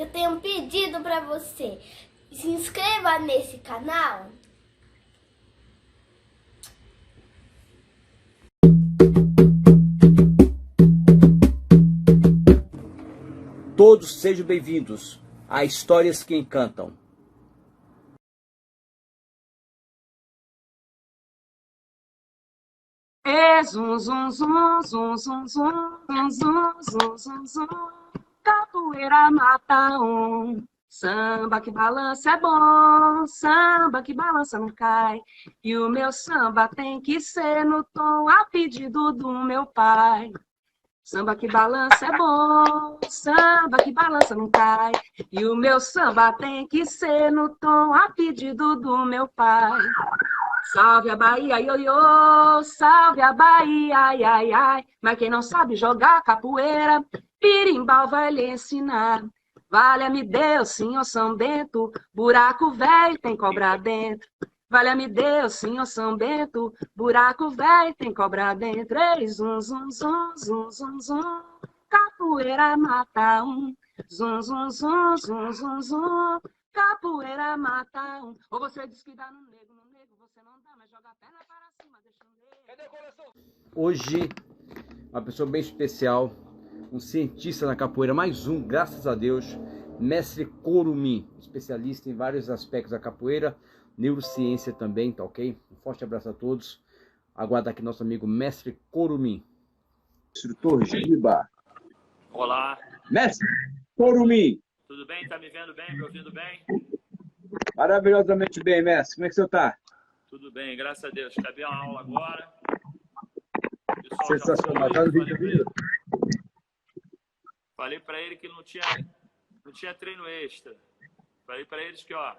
eu tenho um pedido para você. Se inscreva nesse canal. Todos sejam bem-vindos a Histórias que Encantam. Zum, zum, zum, zum, zum, zum, zum, zum, zum, zum, zum. Capoeira mata um. Samba que balança é bom, samba que balança não cai. E o meu samba tem que ser no tom a pedido do meu pai. Samba que balança é bom, samba que balança não cai. E o meu samba tem que ser no tom a pedido do meu pai. Salve a Bahia, ioiô, salve a Bahia, ai, ai, ai. Mas quem não sabe jogar capoeira, Pirimbau vai lhe ensinar. Valha-me Deus, senhor São Bento, buraco velho tem cobra dentro. Valha-me Deus, senhor São Bento, buraco velho tem cobra dentro. Ei, zum, zum, zum, zum, zum, zum, capoeira mata um. Zum, zum, zum, zum, zum, zum, capoeira mata um. Ou você diz que dá no nego, você não dá, mas joga a perna para cima, deixa eu ver. Hoje, uma pessoa bem especial, um cientista na capoeira, mais um, graças a Deus, Mestre Curumim, especialista em vários aspectos da capoeira, neurociência também, tá ok? Um forte abraço a todos. Aguarda aqui nosso amigo Mestre Curumim. Instrutor Giba. Olá. Mestre Curumim. Tudo bem? Tá me vendo bem? Me ouvindo bem? Maravilhosamente bem, mestre. Como é que você está? Tudo bem, graças a Deus. Acabei a aula agora. Sensacional. Falei para ele que não tinha treino extra. Falei para eles que, ó, a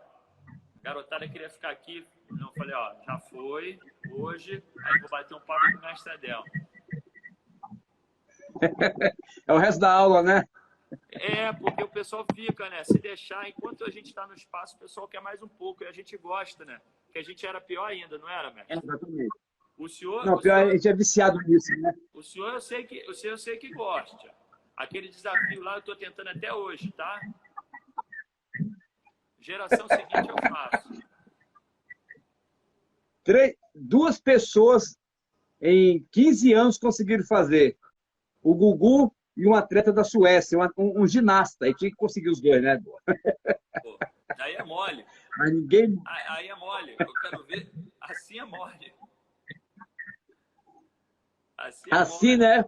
garotada queria ficar aqui. Não, falei, ó, já foi, hoje, aí vou bater um papo com o mestre Adel. É o resto da aula, né? É, porque o pessoal fica, né? Se deixar, enquanto a gente está no espaço, o pessoal quer mais um pouco. E a gente gosta, né? Porque a gente era pior ainda, não era, mestre? Exatamente. O senhor... Não, pior, a gente é viciado nisso, né? O senhor, eu sei que gosta. Aquele desafio lá eu estou tentando até hoje, tá? Geração seguinte eu faço. Duas pessoas em 15 anos conseguiram fazer. O Gugu e um atleta da Suécia, um ginasta. Aí tinha que conseguir os dois, né? Pô, aí é mole. Mas ninguém... Aí é mole. Eu quero ver. Assim é mole. Assim, né?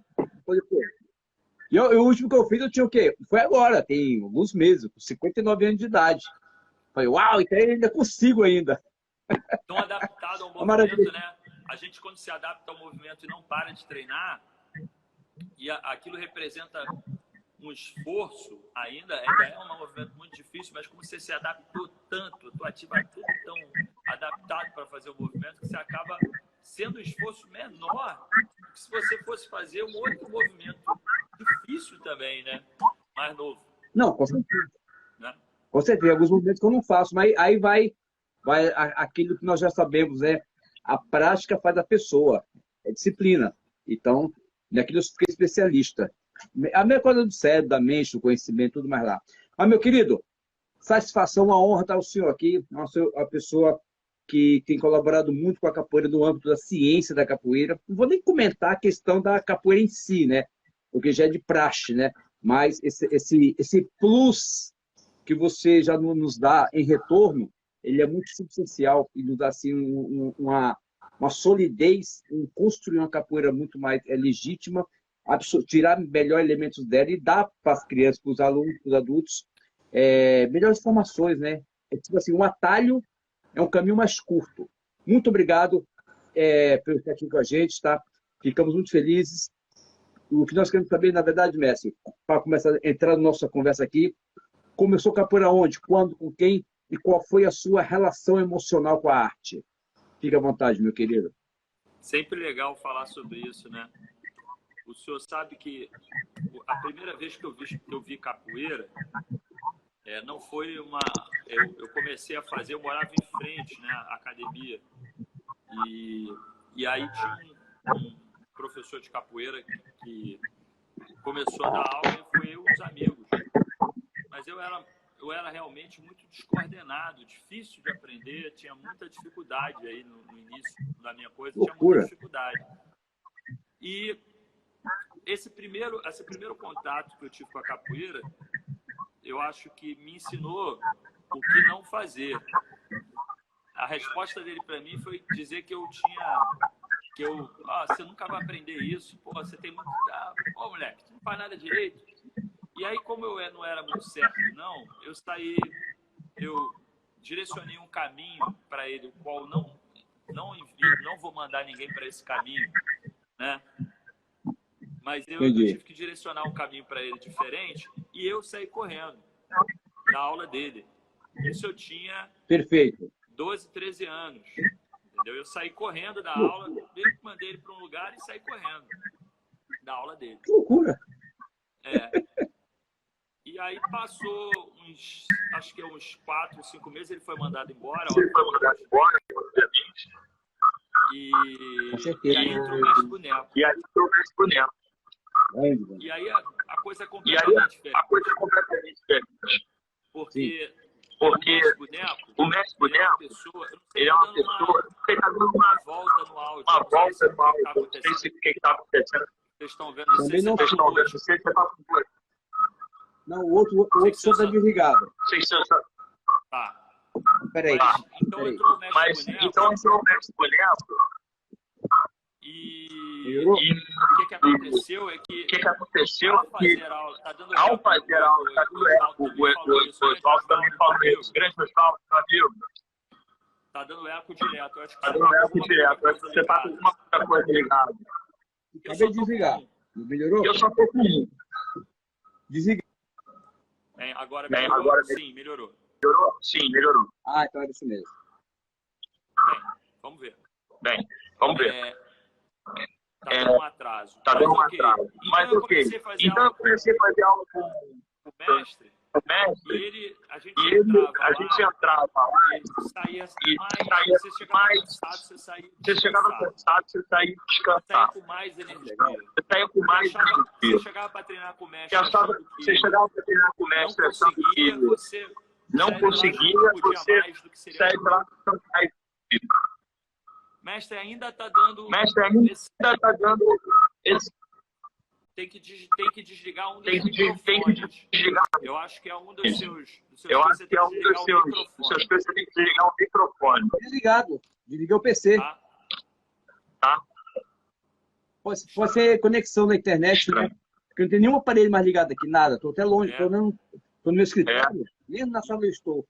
E o último que eu fiz, eu tinha o quê? Foi agora, tem alguns meses, com 59 anos de idade. Falei, uau, então eu ainda consigo ainda. Tão adaptado ao movimento, né? A gente, quando se adapta ao movimento e não para de treinar, e aquilo representa um esforço, ainda é um movimento muito difícil, mas como você se adaptou tanto, a tua ativa tudo tão adaptado para fazer o movimento, que você acaba sendo um esforço menor que se você fosse fazer um outro movimento difícil também, né? Mais novo. Não, com certeza. Né? Com certeza, alguns movimentos que eu não faço, mas aí vai aquilo que nós já sabemos, né? A prática faz da pessoa, é disciplina. Então, naquilo eu fiquei especialista. A mesma coisa do cérebro, da mente, do conhecimento, tudo mais lá. Mas, meu querido, satisfação, uma honra estar o senhor aqui, uma pessoa que tem colaborado muito com a capoeira no âmbito da ciência da capoeira. Não vou nem comentar a questão da capoeira em si, né? Porque já é de praxe, né? Mas esse plus que você já nos dá em retorno, ele é muito substancial e nos dá assim, uma solidez em construir uma capoeira muito mais legítima, tirar melhor elementos dela e dar para as crianças, para os alunos, para os adultos, melhores informações, né? É tipo assim, um atalho é um caminho mais curto. Muito obrigado por estar aqui com a gente, tá? Ficamos muito felizes. O que nós queremos saber, na verdade, mestre, para começar a entrar na nossa conversa aqui, começou capoeira onde, quando, com quem e qual foi a sua relação emocional com a arte? Fique à vontade, meu querido. Sempre legal falar sobre isso, né? O senhor sabe que a primeira vez que eu vi capoeira, não foi uma... Eu comecei a fazer, eu morava em frente, né, à academia. E aí tinha um professor de capoeira que começou a dar aula e foi eu e os amigos. Mas eu eu era realmente muito descoordenado, difícil de aprender, tinha muita dificuldade aí no início da minha coisa, tinha muita dificuldade. E esse primeiro contato que eu tive com a capoeira, eu acho que me ensinou o que não fazer. A resposta dele para mim foi dizer que você nunca vai aprender isso, pô, você tem muito... Pô, moleque, tu não faz nada direito. E aí, como eu não era muito certo, eu direcionei um caminho para ele, o qual não vou mandar ninguém para esse caminho, né? Mas eu tive que direcionar um caminho para ele diferente e eu saí correndo da aula dele. Isso eu tinha 12, 13 anos. Entendeu? Eu saí correndo da aula, eu mandei ele para um lugar e saí correndo da aula dele. Que loucura! E aí passou acho que uns 4 ou 5 meses, ele foi mandado embora. E aí entrou o mestre Boneco. E aí a coisa é completamente diferente. Porque o mestre Boneco, ele é uma pessoa que está dando uma volta no áudio. Não sei o que está acontecendo. Vocês estão vendo? Não sei se você está com o outro. Não, o outro som está desligado. Tá. Peraí. Então entrou o mestre Boneco. E o que aconteceu é que ao fazer aula, o Oswaldo também falou isso, grande Oswaldo, meu amigo. Tá dando eco direto. Tá dando eco direto. Acho que você tá com alguma coisa ligada. Acabei de desligar. Melhorou? Eu só tô com um. Desliga. Agora melhorou? Sim, melhorou. Sim, melhorou. Ah, então é isso mesmo. Vamos ver. Tá dando um atraso. Mas ok. Então eu comecei a fazer aula com o mestre. E a gente entrava lá e saía mais. Você chegava cansado, você saía descansado. Você saía com mais energia. Você chegava para treinar com o mestre achando que não conseguia, você saía lá com mais. Mestre ainda está dando esse... Tem que desligar um dos microfones. Eu acho que é um dos seus... Eu acho que é um dos seus coisas, você tem que desligar o microfone. Desligado. Desliguei o PC. Tá. Pode ser conexão na internet, né? Porque não tem nenhum aparelho mais ligado aqui, nada. Estou até longe. Estou no meu escritório. Mesmo na sala eu estou.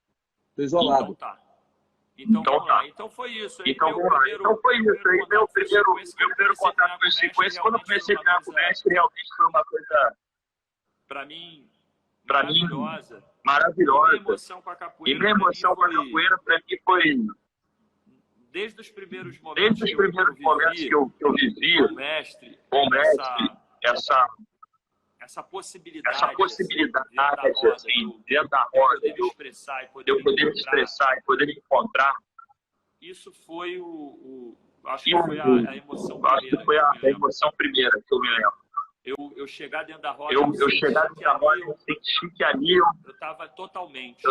Estou isolado. Então tá. Então vamos lá. Então foi isso. Aí meu primeiro contato com esse sequência, quando eu comecei a treinar com o mestre, realmente foi uma coisa, para mim, maravilhosa. E minha emoção com a capoeira, para mim, foi... Desde os primeiros momentos que eu vivi com o mestre, essa possibilidade dentro da roda, de eu poder me expressar e poder me encontrar, isso foi acho que foi a emoção primeira. Acho que foi a emoção primeira que eu me lembro. Eu chegar dentro da roda, eu senti que ali eu estava totalmente.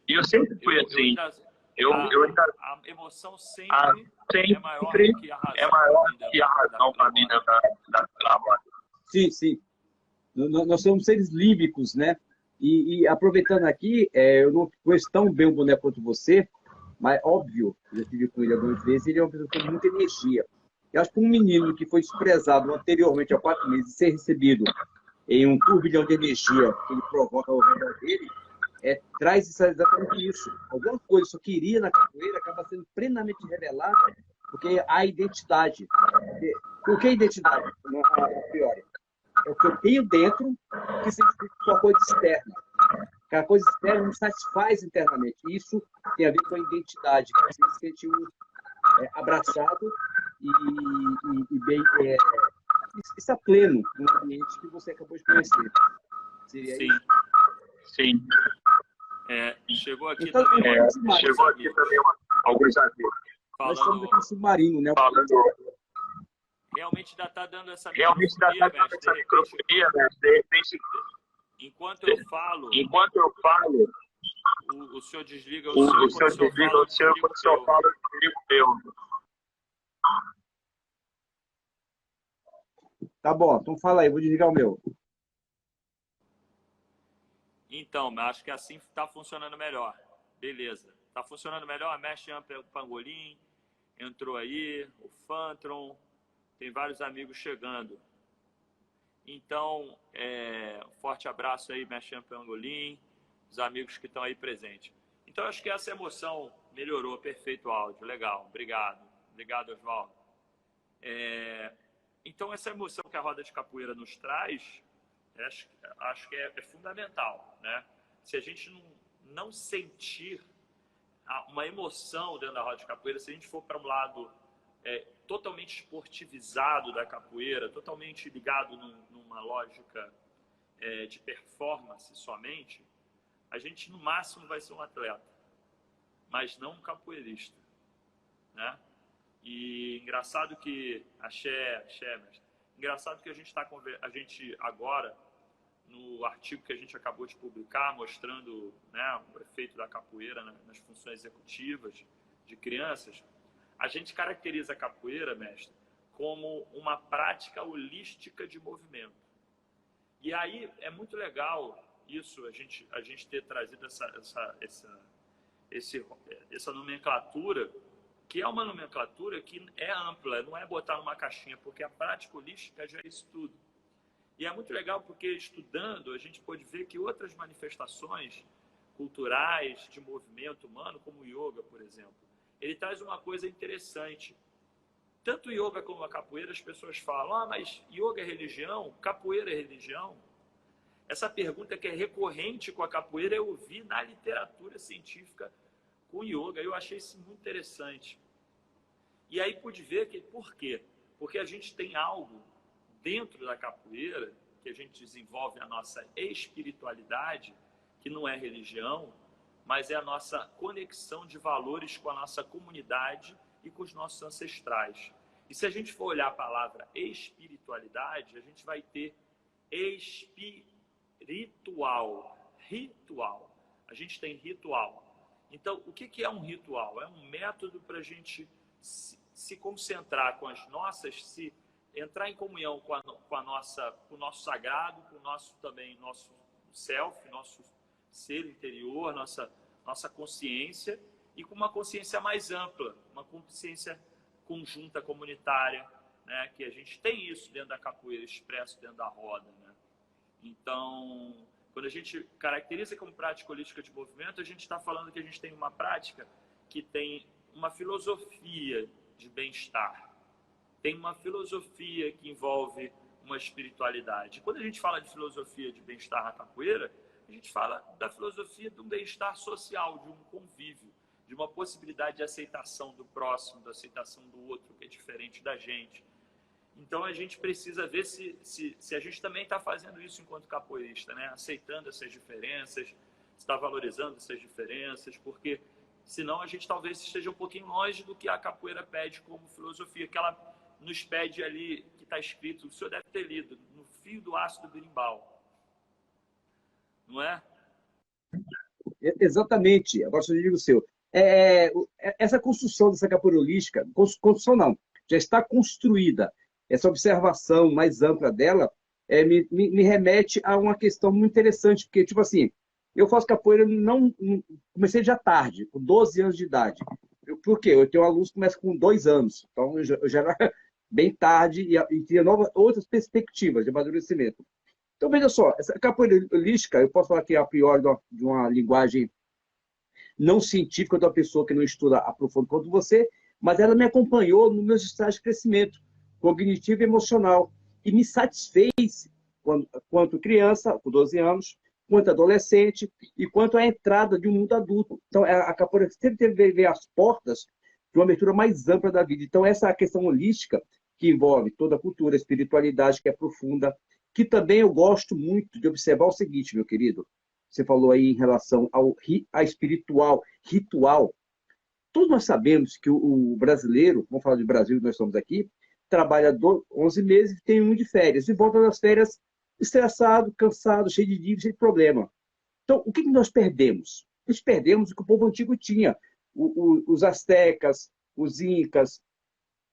E eu sempre fui assim. A emoção sempre é maior que a razão para mim da roda. Sim. Nós somos seres límbicos, né? E aproveitando aqui, eu não conheço tão bem o boneco quanto você, mas óbvio, eu já tive com ele algumas vezes, ele é uma pessoa que tem muita energia. Eu acho que um menino que foi desprezado anteriormente há 4 meses, ser recebido em um turbilhão de energia que ele provoca ao redor dele, traz exatamente isso. Alguma coisa que eu queria na capoeira acaba sendo plenamente revelada, porque há identidade. O que é identidade, a priori? É o que eu tenho dentro que se identifica com a coisa externa. A coisa externa me satisfaz internamente. Isso tem a ver com a identidade, que você se sente abraçado e bem, está pleno no ambiente que você acabou de conhecer. Seria Sim. isso? Sim. Chegou aqui então, também. Alguns amigos. Nós estamos aqui no submarino, né? Realmente ainda está dando essa microfonia, né? De repente, Enquanto eu falo, o senhor desliga o seu, quando o senhor fala, eu desligo o meu. Tá bom, então fala aí, vou desligar o meu. Então, acho que assim está funcionando melhor. Beleza. Está funcionando melhor? Mexe o Pangolim, entrou aí, o Fantron, tem vários amigos chegando. Então, um forte abraço aí, Mexe Pangolim, os amigos que estão aí presentes. Então, acho que essa emoção melhorou, perfeito o áudio, legal, obrigado. Obrigado, Oswaldo. Então, essa emoção que a roda de capoeira nos traz, acho que é fundamental, né? Se a gente não sentir uma emoção dentro da roda de capoeira, se a gente for para um lado totalmente esportivizado da capoeira, totalmente ligado numa lógica de performance somente, a gente no máximo vai ser um atleta, mas não um capoeirista, né? E engraçado que engraçado que a gente agora, no artigo que a gente acabou de publicar, mostrando, né, o efeito da capoeira nas funções executivas de crianças, a gente caracteriza a capoeira, mestre, como uma prática holística de movimento. E aí é muito legal isso, a gente ter trazido essa nomenclatura, que é uma nomenclatura que é ampla, não é botar numa caixinha, porque a prática holística já é isso tudo. E é muito legal porque, estudando, a gente pode ver que outras manifestações culturais de movimento humano, como o yoga, por exemplo, ele traz uma coisa interessante. Tanto o yoga como a capoeira, as pessoas falam, mas yoga é religião? Capoeira é religião? Essa pergunta que é recorrente com a capoeira eu ouvi na literatura científica com o yoga. Eu achei isso muito interessante. E aí pude ver que, por quê? Porque a gente tem algo dentro da capoeira, que a gente desenvolve a nossa espiritualidade, que não é religião, mas é a nossa conexão de valores com a nossa comunidade e com os nossos ancestrais. E se a gente for olhar a palavra espiritualidade, a gente vai ter espiritual, ritual. A gente tem ritual. Então, o que é um ritual? É um método para a gente se concentrar com as nossas, entrar em comunhão com o nosso sagrado, com o nosso self, nosso ser interior, nossa consciência, e com uma consciência mais ampla, uma consciência conjunta, comunitária, né? Que a gente tem isso dentro da capoeira, expresso dentro da roda, né? Então, quando a gente caracteriza como prática holística de movimento, a gente está falando que a gente tem uma prática que tem uma filosofia de bem-estar, tem uma filosofia que envolve uma espiritualidade. Quando a gente fala de filosofia de bem-estar na capoeira, a gente fala da filosofia de um bem-estar social, de um convívio, de uma possibilidade de aceitação do próximo, da aceitação do outro, que é diferente da gente. Então, a gente precisa ver se a gente também está fazendo isso enquanto capoeirista, né? Aceitando essas diferenças, está valorizando essas diferenças, porque senão a gente talvez esteja um pouquinho longe do que a capoeira pede como filosofia, que ela nos pede ali, que está escrito, o senhor deve ter lido, no fio do aço do berimbau. Não é? Exatamente. Agora só digo o seu. Essa construção dessa capoeira holística, construção não, já está construída. Essa observação mais ampla dela me remete a uma questão muito interessante, porque, tipo assim, eu faço capoeira, comecei já tarde, com 12 anos de idade. Por quê? Eu tenho alunos que começam com 2 anos, então eu já era bem tarde e tinha outras perspectivas de amadurecimento. Então, veja só, essa capoeira holística, eu posso falar que é a priori de uma linguagem não científica de uma pessoa que não estuda a profundo quanto você, mas ela me acompanhou nos meus estágios de crescimento cognitivo e emocional e me satisfez quanto criança, com 12 anos, quanto adolescente e quanto à entrada de um mundo adulto. Então, a capoeira sempre teve as portas de uma abertura mais ampla da vida. Então, essa questão holística, que envolve toda a cultura, a espiritualidade, que é profunda, que também eu gosto muito de observar o seguinte, meu querido. Você falou aí em relação a espiritual, ritual. Todos nós sabemos que o brasileiro, vamos falar de Brasil, nós estamos aqui, trabalha 11 meses, tem um de férias, e volta das férias estressado, cansado, cheio de dívida, cheio de problema. Então, o que nós perdemos? Nós perdemos o que o povo antigo tinha. Os astecas, os incas,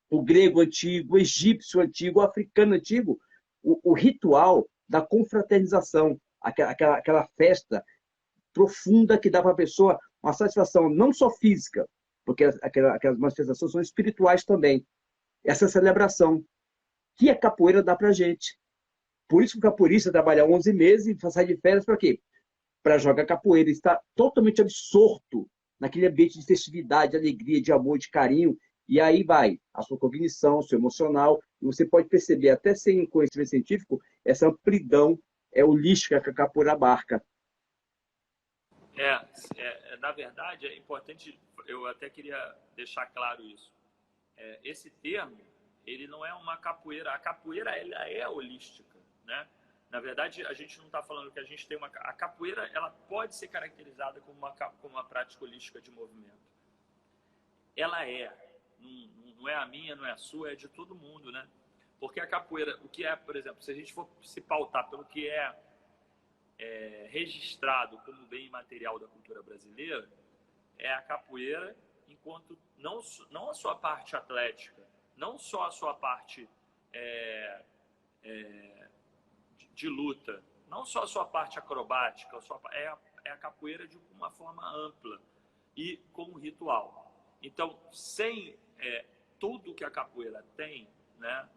o grego antigo, o egípcio antigo, o africano antigo, o ritual da confraternização, aquela festa profunda que dá para a pessoa uma satisfação não só física, porque aquelas manifestações são espirituais também. Essa celebração que a capoeira dá para a gente. Por isso que o capoeirista trabalha 11 meses e sai de férias para quê? Para jogar capoeira. Ele está totalmente absorto naquele ambiente de festividade, de alegria, de amor, de carinho. E aí vai a sua cognição, o seu emocional. E você pode perceber, até sem conhecimento científico, essa amplidão holística que a capoeira abarca. Na verdade, é importante, eu até queria deixar claro isso. Esse termo, ele não é uma capoeira. A capoeira, ela é holística, né? Na verdade, a gente não está falando que a gente tem uma... A capoeira, ela pode ser caracterizada como uma prática holística de movimento. Ela não é a minha, não é a sua, é de todo mundo, né? Porque a capoeira, o que é, por exemplo, se a gente for se pautar pelo que é registrado como bem imaterial da cultura brasileira, é a capoeira enquanto não a sua parte atlética, não só a sua parte de luta, não só a sua parte acrobática, é a capoeira de uma forma ampla e como ritual. Então, sem tudo que a capoeira tem, né,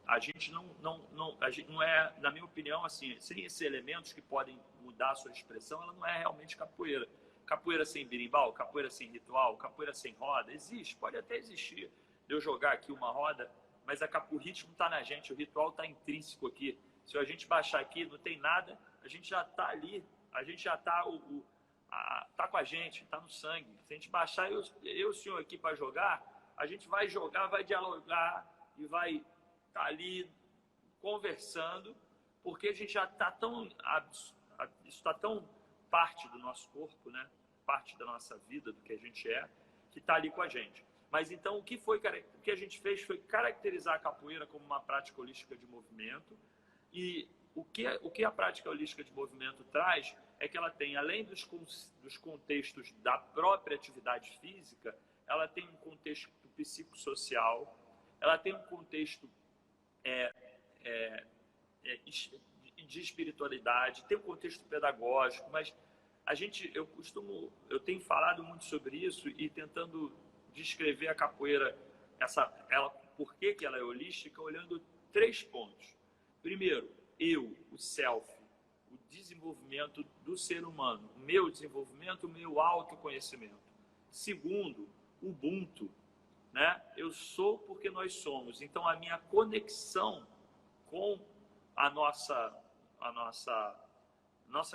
a gente não é, na minha opinião, assim, sem esses elementos que podem mudar a sua expressão, ela não é realmente capoeira. Capoeira sem berimbau, capoeira sem ritual, capoeira sem roda, existe, pode até existir. De eu jogar aqui uma roda, mas o ritmo está na gente, o ritual está intrínseco aqui. Se a gente baixar aqui, não tem nada, a gente já está ali, a gente já está tá com a gente, está no sangue. Se a gente baixar eu e o senhor aqui para jogar, a gente vai jogar, vai dialogar e vai estar ali conversando, porque a gente já está tão... Isso está tão parte do nosso corpo, né? Parte da nossa vida, do que a gente é, que está ali com a gente. Mas então o que a gente fez foi caracterizar a capoeira como uma prática holística de movimento. E o que a prática holística de movimento traz é que ela tem, além dos contextos da própria atividade física, ela tem um contexto psicossocial, ela tem um contexto de espiritualidade, tem um contexto pedagógico, mas eu tenho falado muito sobre isso e tentando descrever a capoeira, por que ela é holística, olhando 3 pontos. Primeiro, o self, o desenvolvimento do ser humano, o meu desenvolvimento, o meu autoconhecimento. Segundo, o Ubuntu, né? Eu sou porque nós somos. Então, a minha conexão com a nossa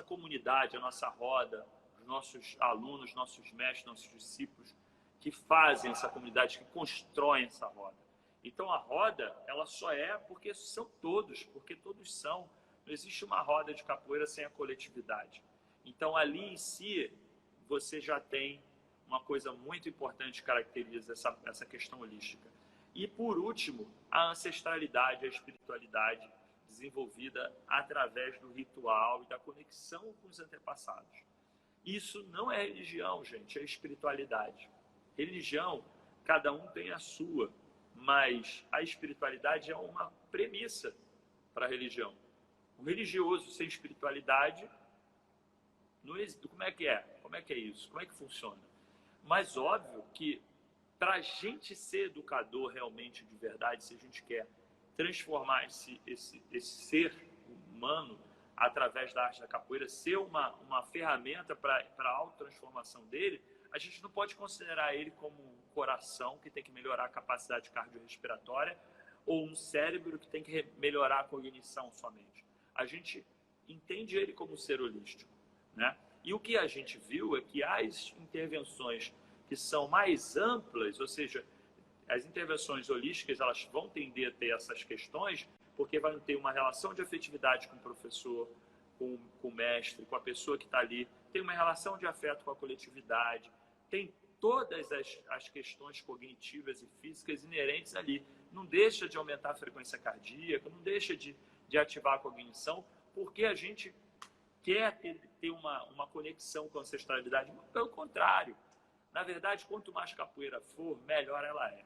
comunidade, a nossa roda, os nossos alunos, nossos mestres, nossos discípulos, que fazem essa comunidade, que constroem essa roda. Então, a roda, ela só é porque são todos, porque todos são. Não existe uma roda de capoeira sem a coletividade. Então, ali em si, você já tem uma coisa muito importante que caracteriza essa questão holística. E, por último, a ancestralidade, a espiritualidade desenvolvida através do ritual e da conexão com os antepassados. Isso não é religião, gente, é espiritualidade. Religião, cada um tem a sua, mas a espiritualidade é uma premissa para a religião. O religioso sem espiritualidade, como é que é? Como é que é isso? Como é que funciona? Mas óbvio que para a gente ser educador realmente de verdade, se a gente quer transformar esse ser humano através da arte da capoeira, ser uma ferramenta para a autotransformação dele, a gente não pode considerar ele como um coração que tem que melhorar a capacidade cardiorrespiratória ou um cérebro que tem que melhorar a cognição somente. A gente entende ele como um ser holístico, né? E o que a gente viu é que as intervenções que são mais amplas, ou seja, as intervenções holísticas, elas vão tender a ter essas questões, porque vai ter uma relação de afetividade com o professor, com o mestre, com a pessoa que está ali, tem uma relação de afeto com a coletividade, tem todas as questões cognitivas e físicas inerentes ali. Não deixa de aumentar a frequência cardíaca, não deixa de de ativar a cognição, porque a gente quer ter uma conexão com a ancestralidade. Pelo contrário, na verdade, quanto mais capoeira for, melhor ela é.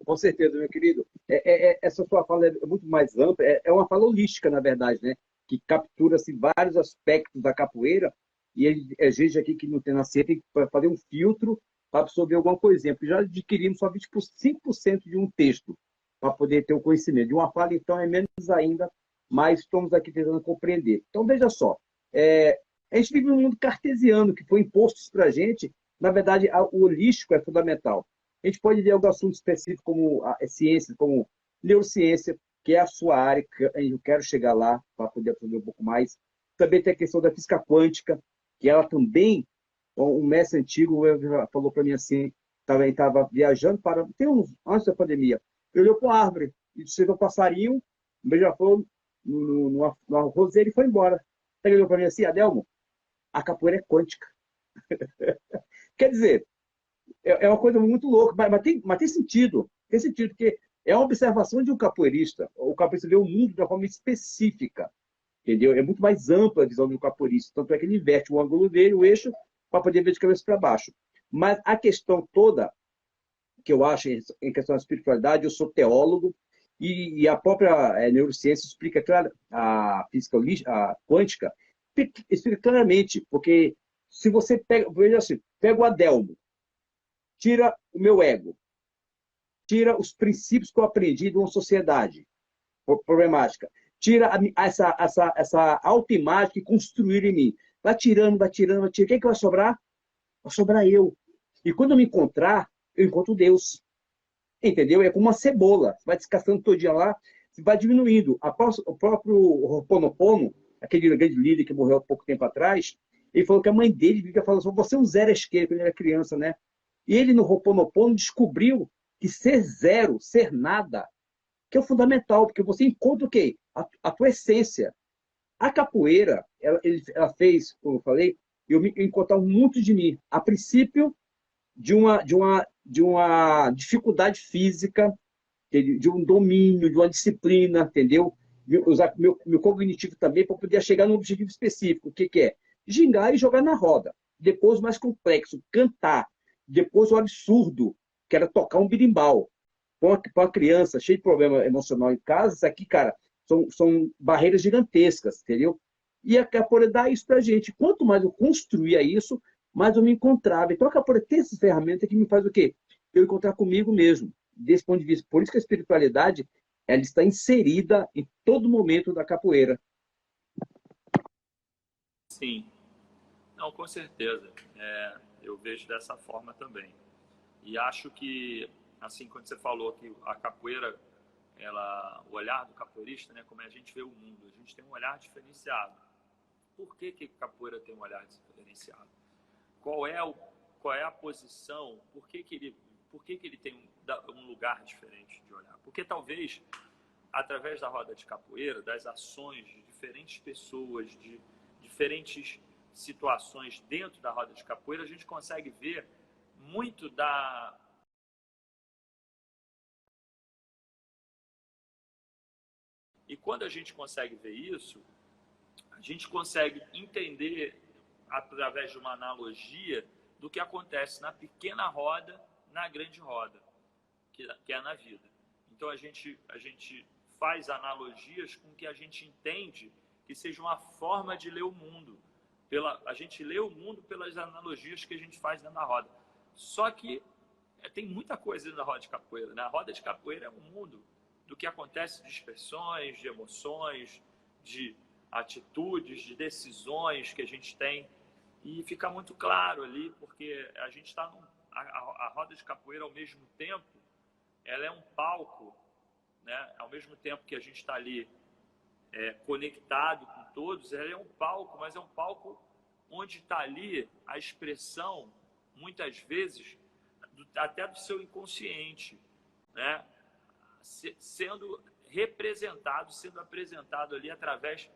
Com certeza, meu querido. Essa sua fala é muito mais ampla, é uma fala holística, na verdade, né? Que captura-se vários aspectos da capoeira, e a gente aqui que não tem nascido tem que fazer um filtro para absorver alguma coisinha, porque já adquirimos só 5% de um texto para poder ter o conhecimento. De uma fala, então, é menos ainda, mas estamos aqui tentando compreender. Então, veja só, a gente vive num mundo cartesiano que foi imposto para a gente, na verdade, o holístico é fundamental. A gente pode ver algum assunto específico como a ciência, como neurociência, que é a sua área, que eu quero chegar lá para poder aprender um pouco mais. Também tem a questão da física quântica, que ela também, um mestre antigo falou para mim assim, também estava viajando antes da pandemia, ele olhou para uma árvore, e chegou um passarinho, um beija-flor, numa roseira e foi embora. Ele olhou para mim assim, Adelmo, a capoeira é quântica. Quer dizer, é uma coisa muito louca, mas tem sentido. Tem sentido, porque é uma observação de um capoeirista. O capoeirista vê o mundo de uma forma específica, entendeu? É muito mais ampla a visão do capoeirista. Tanto é que ele inverte o ângulo dele, o eixo, para poder ver de cabeça para baixo. Mas a questão toda, que eu acho em questão da espiritualidade, eu sou teólogo, e a própria neurociência explica, claro, a física a quântica, explica claramente, porque se você pega, veja assim, pega o Adelmo, tira o meu ego, tira os princípios que eu aprendi de uma sociedade problemática, tira essa autoimagem que construíram em mim. Vai tirando, vai tirando, vai tirando. O que, é que vai sobrar? Vai sobrar eu. E quando eu me encontrar, eu encontro Deus. Entendeu? É como uma cebola. Você vai descascando todo dia lá, você vai diminuindo. O próprio Ho'oponopono, aquele grande líder que morreu há pouco tempo atrás, ele falou que a mãe dele vivia falando assim, você é um zero à esquerda, quando ele era criança, né? E ele, no Ho'oponopono, descobriu que ser zero, ser nada, que é o fundamental, porque você encontra o quê? A tua essência. A capoeira, ela fez, como eu falei, eu encontrar muito de mim. A princípio, de uma dificuldade física, de um domínio, de uma disciplina, entendeu? Usar meu cognitivo também para poder chegar num objetivo específico. O que é? Gingar e jogar na roda. Depois, o mais complexo, cantar. Depois, o absurdo, que era tocar um berimbau. Para uma criança cheia de problema emocional em casa, isso aqui, cara, são barreiras gigantescas, entendeu? E a capoeira dá isso pra gente. Quanto mais eu construía isso, mais eu me encontrava. Então a capoeira tem essas ferramentas que me faz o quê? Eu encontrar comigo mesmo, desse ponto de vista. Por isso que a espiritualidade ela está inserida em todo momento da capoeira. Sim. Não, com certeza. Eu vejo dessa forma também. E acho que, assim, quando você falou que a capoeira, o olhar do capoeirista, né, como a gente vê o mundo, a gente tem um olhar diferenciado. Por que a capoeira tem um olhar diferenciado? Qual é a posição? Por que ele tem um lugar diferente de olhar? Porque talvez, através da roda de capoeira, das ações de diferentes pessoas, de diferentes situações dentro da roda de capoeira, a gente consegue ver muito da... E quando a gente consegue ver isso, a gente consegue entender, através de uma analogia, do que acontece na pequena roda, na grande roda, que é na vida. Então a gente faz analogias com que a gente entende que seja uma forma de ler o mundo. A gente lê o mundo pelas analogias que a gente faz dentro da roda. Só que tem muita coisa dentro da roda de capoeira, né? A roda de capoeira é um mundo do que acontece de expressões, de emoções, de atitudes, de decisões que a gente tem. E fica muito claro ali, porque a gente está a roda de capoeira, ao mesmo tempo, ela é um palco, né? Ao mesmo tempo que a gente está ali conectado com todos, ela é um palco, mas é um palco onde está ali a expressão, muitas vezes, até do seu inconsciente, né? Sendo representado, sendo apresentado ali através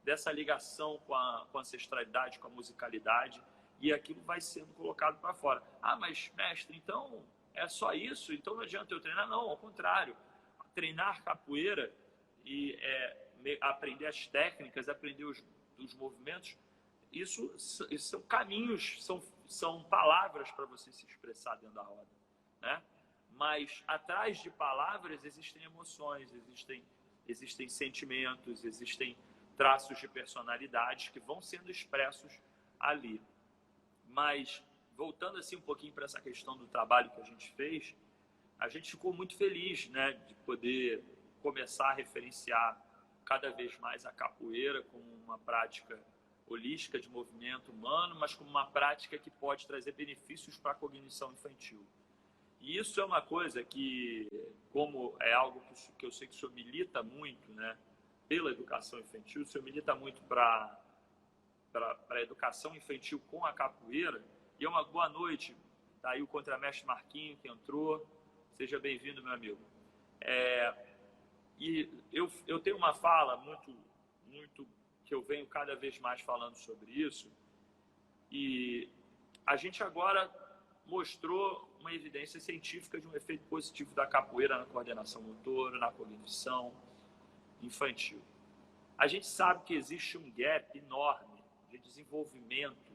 dessa ligação com a ancestralidade, com a musicalidade, e aquilo vai sendo colocado para fora. Ah, mas mestre, então é só isso? Então não adianta eu treinar? Não, ao contrário. treinar capoeira e aprender as técnicas, aprender os movimentos, isso são caminhos, são palavras para você se expressar dentro da roda, né? Mas atrás de palavras existem emoções, existem sentimentos, existem traços de personalidade que vão sendo expressos ali. Mas, voltando assim um pouquinho para essa questão do trabalho que a gente fez, a gente ficou muito feliz, né, de poder começar a referenciar cada vez mais a capoeira como uma prática holística de movimento humano, mas como uma prática que pode trazer benefícios para a cognição infantil. E isso é uma coisa que, como é algo que eu sei que o senhor milita muito, né, pela educação infantil, o senhor milita muito para a educação infantil com a capoeira. E é uma boa noite. Está aí o contramestre Marquinho, que entrou. Seja bem-vindo, meu amigo. E eu tenho uma fala muito que eu venho cada vez mais falando sobre isso. E a gente agora mostrou uma evidência científica de um efeito positivo da capoeira na coordenação motora, na cognição infantil. A gente sabe que existe um gap enorme de desenvolvimento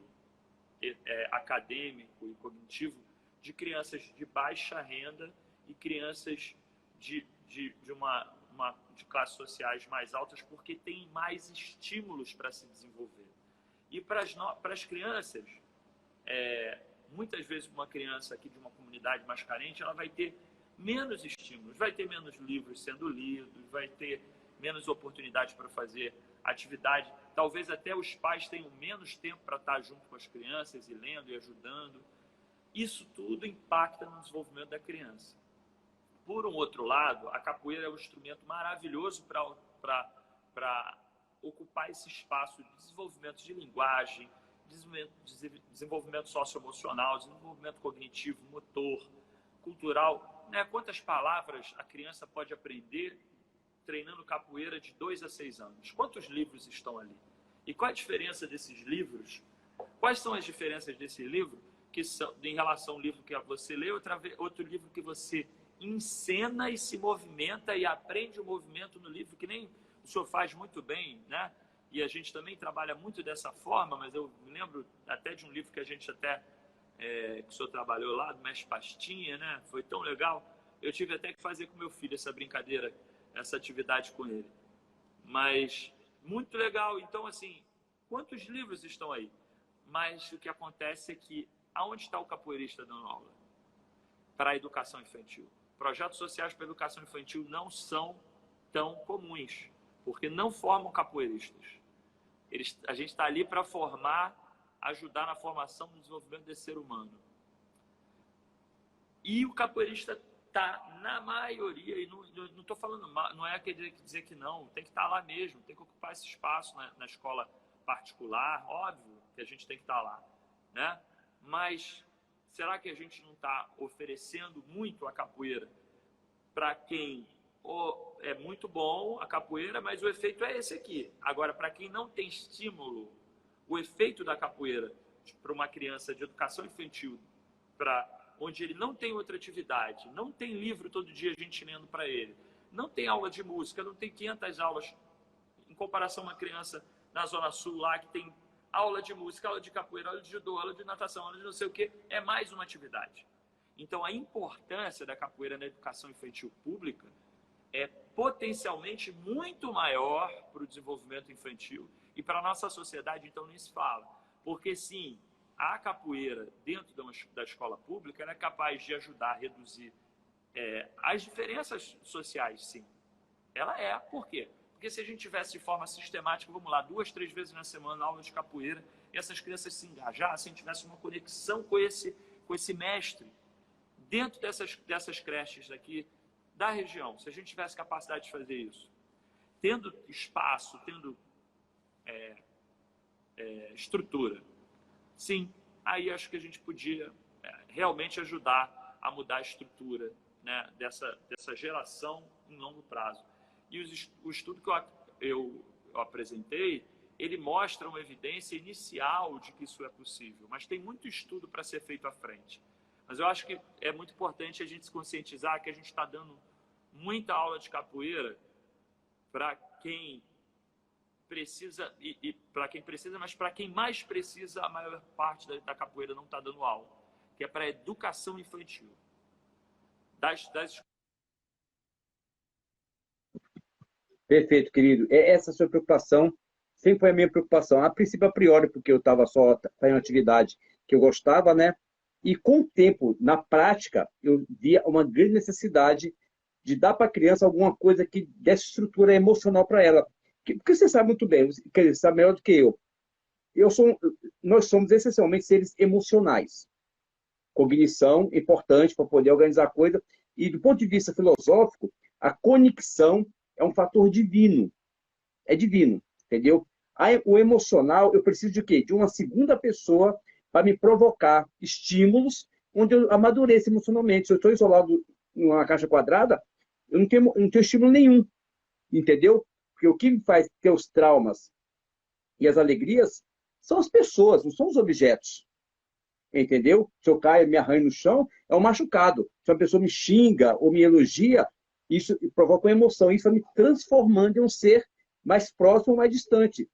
acadêmico e cognitivo de crianças de baixa renda e crianças de classes sociais mais altas, porque tem mais estímulos para se desenvolver. E para as crianças, muitas vezes uma criança aqui de uma comunidade mais carente, ela vai ter menos estímulos, vai ter menos livros sendo lidos, vai ter menos oportunidades para fazer atividade. Talvez até os pais tenham menos tempo para estar junto com as crianças e lendo e ajudando. Isso tudo impacta no desenvolvimento da criança. Por um outro lado, a capoeira é um instrumento maravilhoso para ocupar esse espaço de desenvolvimento de linguagem, desenvolvimento socioemocional, desenvolvimento cognitivo, motor, cultural. Né? Quantas palavras a criança pode aprender treinando capoeira de 2 a 6 anos? Quantos livros estão ali? E qual a diferença desses livros? Quais são as diferenças desse livro que são, em relação ao livro que você lê, outro livro que você encena e se movimenta e aprende o movimento no livro, que nem o senhor faz muito bem, né? E a gente também trabalha muito dessa forma, mas eu me lembro até de um livro que a gente que o senhor trabalhou lá, do Mestre Pastinha, né? Foi tão legal. Eu tive até que fazer com meu filho essa brincadeira, essa atividade com ele. Mas muito legal. Então, assim, quantos livros estão aí? Mas o que acontece é que aonde está o capoeirista dando aula? Para a educação infantil. Projetos sociais para a educação infantil não são tão comuns, porque não formam capoeiristas. A gente está ali para formar, ajudar na formação e desenvolvimento desse ser humano. E o capoeirista está, na maioria, e não estou falando mal, não é dizer que não, tem que estar lá mesmo, tem que ocupar esse espaço na escola particular, óbvio que a gente tem que estar lá, né? Mas será que a gente não está oferecendo muito a capoeira para quem é muito bom a capoeira, mas o efeito é esse aqui. Agora, para quem não tem estímulo, o efeito da capoeira para uma criança de educação infantil, onde ele não tem outra atividade, não tem livro todo dia a gente lendo para ele, não tem aula de música, não tem 500 aulas, em comparação a uma criança na Zona Sul lá que tem aula de música, aula de capoeira, aula de judô, aula de natação, aula de não sei o que, é mais uma atividade. Então, a importância da capoeira na educação infantil pública é potencialmente muito maior para o desenvolvimento infantil e para a nossa sociedade, então, nem se fala. Porque, sim, a capoeira dentro da escola pública ela é capaz de ajudar a reduzir as diferenças sociais, sim. Ela é. Por quê? Porque se a gente tivesse de forma sistemática, vamos lá, 2, 3 vezes na semana aula de capoeira, e essas crianças se engajassem, tivesse uma conexão com esse mestre, dentro dessas creches aqui da região, se a gente tivesse capacidade de fazer isso, tendo espaço, tendo estrutura, sim, aí acho que a gente podia realmente ajudar a mudar a estrutura, né, dessa geração em longo prazo. E o estudo que eu apresentei, ele mostra uma evidência inicial de que isso é possível, mas tem muito estudo para ser feito à frente. Mas eu acho que é muito importante a gente se conscientizar que a gente está dando muita aula de capoeira para quem precisa, e para quem precisa, mas para quem mais precisa, a maior parte da capoeira não está dando aula, que é para educação infantil. Perfeito, querido. Essa sua preocupação sempre foi a minha preocupação. A princípio, a priori, porque eu estava só fazendo atividade que eu gostava, né? E com o tempo, na prática, eu via uma grande necessidade de dar para a criança alguma coisa que desse estrutura emocional para ela. Porque você sabe muito bem, você sabe melhor do que eu. Nós somos essencialmente seres emocionais. Cognição importante para poder organizar a coisa. E do ponto de vista filosófico, a conexão é um fator divino. É divino, entendeu? O emocional, eu preciso de quê? De uma segunda pessoa para me provocar estímulos onde eu amadureço emocionalmente. Se eu estou isolado em uma caixa quadrada, eu não tenho estímulo nenhum, entendeu? Porque o que me faz ter os traumas e as alegrias são as pessoas, não são os objetos. Entendeu? Se eu caio e me arranho no chão, é um machucado. Se uma pessoa me xinga ou me elogia, isso provoca uma emoção. Isso vai me transformando em um ser mais próximo ou mais distante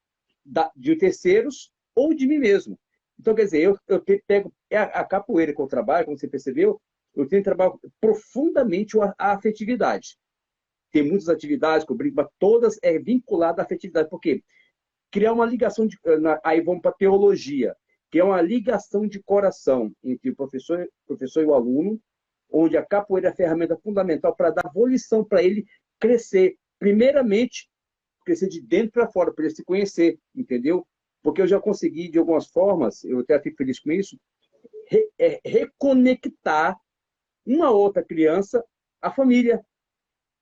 de terceiros ou de mim mesmo. Então, quer dizer, eu pego a capoeira que eu trabalho, como você percebeu, eu tenho que trabalhar profundamente a afetividade. Tem muitas atividades que eu brinco, mas todas é vinculada à afetividade. Por quê? Criar uma ligação aí vamos para a teologia, que é uma ligação de coração entre o professor e o aluno, onde a capoeira é a ferramenta fundamental para dar volição para ele crescer. Primeiramente, crescer de dentro para fora, para ele se conhecer, entendeu? Porque eu já consegui, de algumas formas, eu até fico feliz com isso, reconectar uma outra criança à família.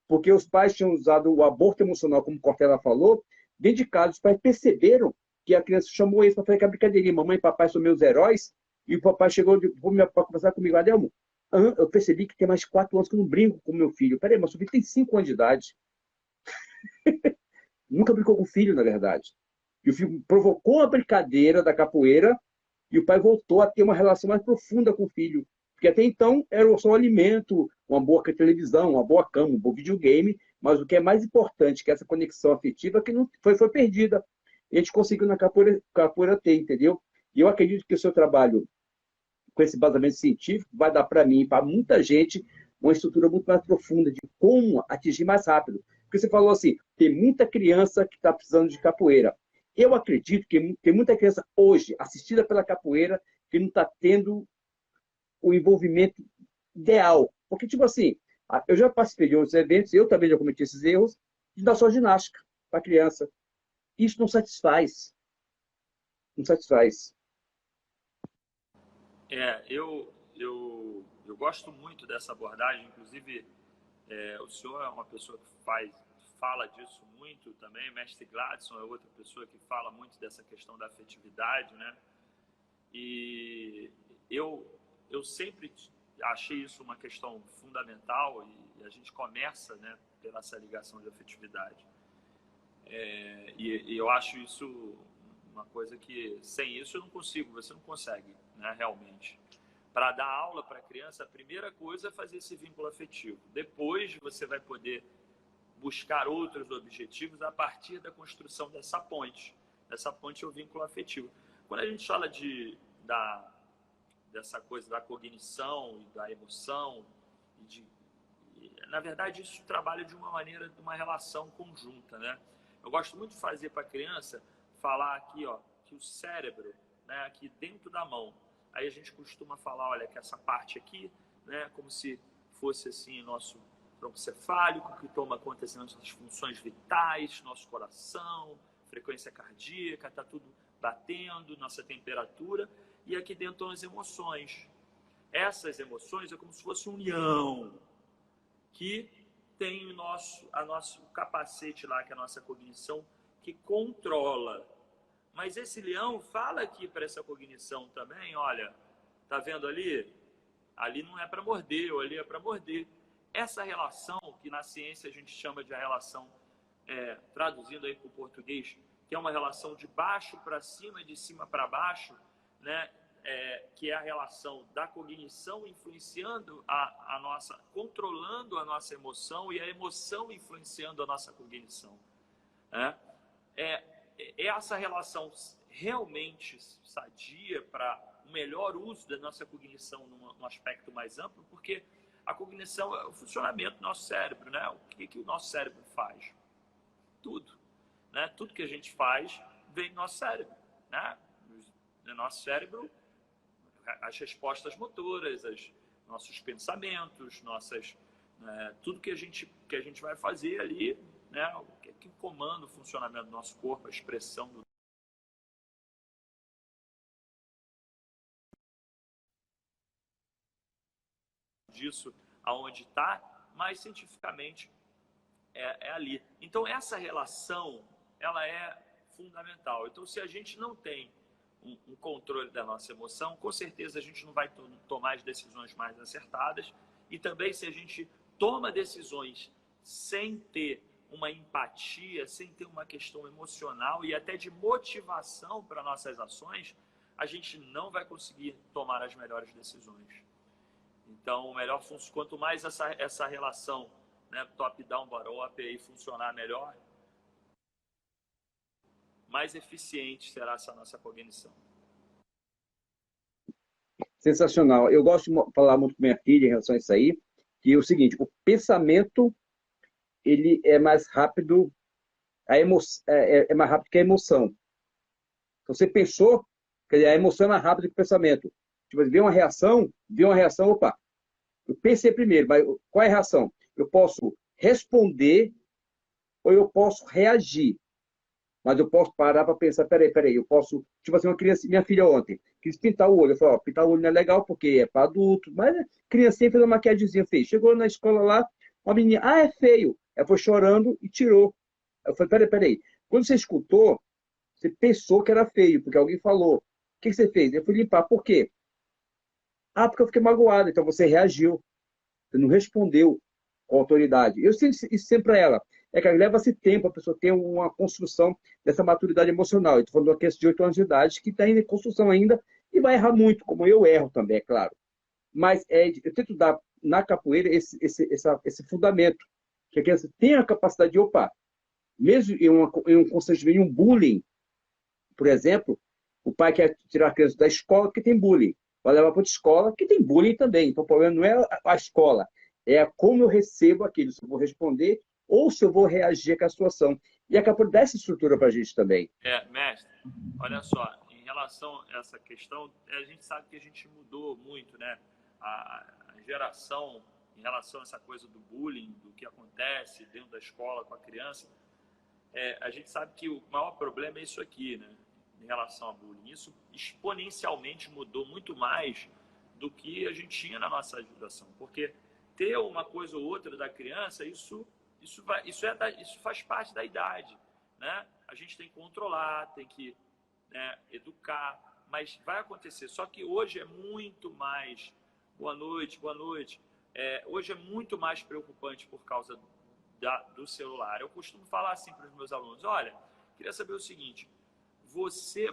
Porque os pais tinham usado o aborto emocional, como Cortella falou, dedicados. Os pais perceberam que a criança chamou eles para fazer aquela brincadeirinha. Mamãe e papai são meus heróis. E o papai chegou para conversar comigo. Adelmo, eu percebi que tem mais de 4 anos que eu não brinco com meu filho. Peraí, mas seu filho tem 5 anos de idade. Nunca brincou com o filho, na verdade. E o filho provocou a brincadeira da capoeira e o pai voltou a ter uma relação mais profunda com o filho. Porque até então era só um alimento, uma boa televisão, uma boa cama, um bom videogame, mas o que é mais importante, que é essa conexão afetiva, que não foi perdida. E a gente conseguiu na capoeira ter, entendeu? E eu acredito que o seu trabalho, com esse basamento científico, vai dar para mim e para muita gente uma estrutura muito mais profunda de como atingir mais rápido. Porque você falou assim, tem muita criança que está precisando de capoeira. Eu acredito que tem muita criança hoje assistida pela capoeira que não está tendo o envolvimento ideal. Porque, tipo assim, eu já participei de outros eventos, eu também já cometi esses erros, de dar só ginástica para a criança. Isso não satisfaz. Não satisfaz. Eu gosto muito dessa abordagem, inclusive o senhor é uma pessoa que fala disso muito também, mestre Gladson é outra pessoa que fala muito dessa questão da afetividade, né? E eu sempre achei isso uma questão fundamental e a gente começa, né, pela essa ligação de afetividade. E eu acho isso uma coisa que sem isso eu não consigo, você não consegue, né, realmente. Para dar aula para a criança, a primeira coisa é fazer esse vínculo afetivo. Depois você vai poder buscar outros objetivos a partir da construção dessa ponte. Essa ponte é o vínculo afetivo. Quando a gente fala dessa coisa da cognição e da emoção, na verdade isso trabalha de uma maneira, de uma relação conjunta, né? Eu gosto muito de fazer para a criança falar aqui, ó, que o cérebro, né, aqui dentro da mão, aí a gente costuma falar, olha, que essa parte aqui, né, como se fosse assim nosso tronco cefálico, que toma conta das nossas funções vitais, nosso coração, frequência cardíaca, está tudo batendo, nossa temperatura, e aqui dentro estão as emoções. Essas emoções é como se fosse um leão que tem o nosso capacete lá, que é a nossa cognição, que controla. Mas esse leão fala aqui para essa cognição também, olha, tá vendo ali? Ali não é para morder, ou ali é para morder. Essa relação, que na ciência a gente chama de a relação, traduzindo aí para o português, que é uma relação de baixo para cima e de cima para baixo, né? que é a relação da cognição influenciando controlando a nossa emoção e a emoção influenciando a nossa cognição. Né? É essa relação realmente sadia para o melhor uso da nossa cognição num aspecto mais amplo, porque a cognição é o funcionamento do nosso cérebro, né? O que o nosso cérebro faz? Tudo. Né? Tudo que a gente faz vem do nosso cérebro. Né? No nosso cérebro, as respostas motoras, nossos pensamentos, tudo que a gente vai fazer ali, né? O que comanda o funcionamento do nosso corpo, a expressão disso, aonde está, mas cientificamente é ali. Então, essa relação, ela é fundamental. Então, se a gente não tem um controle da nossa emoção, com certeza a gente não vai tomar as decisões mais acertadas. E também, se a gente toma decisões sem ter uma empatia, sem ter uma questão emocional e até de motivação para nossas ações, a gente não vai conseguir tomar as melhores decisões. Então, quanto mais essa relação, né, top-down, bottom-up aí funcionar melhor, mais eficiente será essa nossa cognição. Sensacional. Eu gosto de falar muito com minha filha em relação a isso aí, que é o seguinte, o pensamento, ele é mais rápido, é mais rápido que a emoção. Então, você pensou, quer dizer, a emoção é mais rápida que o pensamento. Tipo, vê uma reação, opa, eu pensei primeiro, mas qual é a reação? Eu posso responder ou eu posso reagir. Mas eu posso parar para pensar, peraí, eu posso... Tipo assim, uma criança, minha filha ontem, quis pintar o olho. Eu falei, ó, pintar o olho não é legal porque é para adulto. Mas a criancinha fez uma maquiagemzinha, fez. Chegou na escola lá, uma menina, é feio. Ela foi chorando e tirou. Eu falei, peraí. Quando você escutou, você pensou que era feio, porque alguém falou. O que você fez? Eu fui limpar. Por quê? Porque eu fiquei magoado. Então você reagiu. Você não respondeu com autoridade. Eu sempre isso sempre para ela. É que leva-se tempo a pessoa ter uma construção dessa maturidade emocional. Eu estou falando de uma criança de 8 anos de idade que está em construção ainda e vai errar muito, como eu erro também, é claro. Mas eu tento dar na capoeira esse fundamento, que a criança tem a capacidade de, mesmo em um constrangimento, em um bullying, por exemplo, o pai quer tirar a criança da escola porque tem bullying. Vai levar para outra escola que tem bullying também. Então o problema não é a escola, é como eu recebo aquilo, se eu vou responder ou se eu vou reagir com a situação. E a capoeira dá essa estrutura para a gente também. Mestre, olha só, em relação a essa questão, a gente sabe que a gente mudou muito, né? A geração, em relação a essa coisa do bullying, do que acontece dentro da escola com a criança, a gente sabe que o maior problema é isso aqui, né? Em relação a bullying. Isso exponencialmente mudou muito mais do que a gente tinha na nossa geração. Porque ter uma coisa ou outra da criança, isso faz parte da idade, né? A gente tem que controlar, tem que, né, educar, mas vai acontecer. Só que hoje é muito mais... Boa noite. Hoje é muito mais preocupante por causa do celular. Eu costumo falar assim para os meus alunos, olha, queria saber o seguinte, você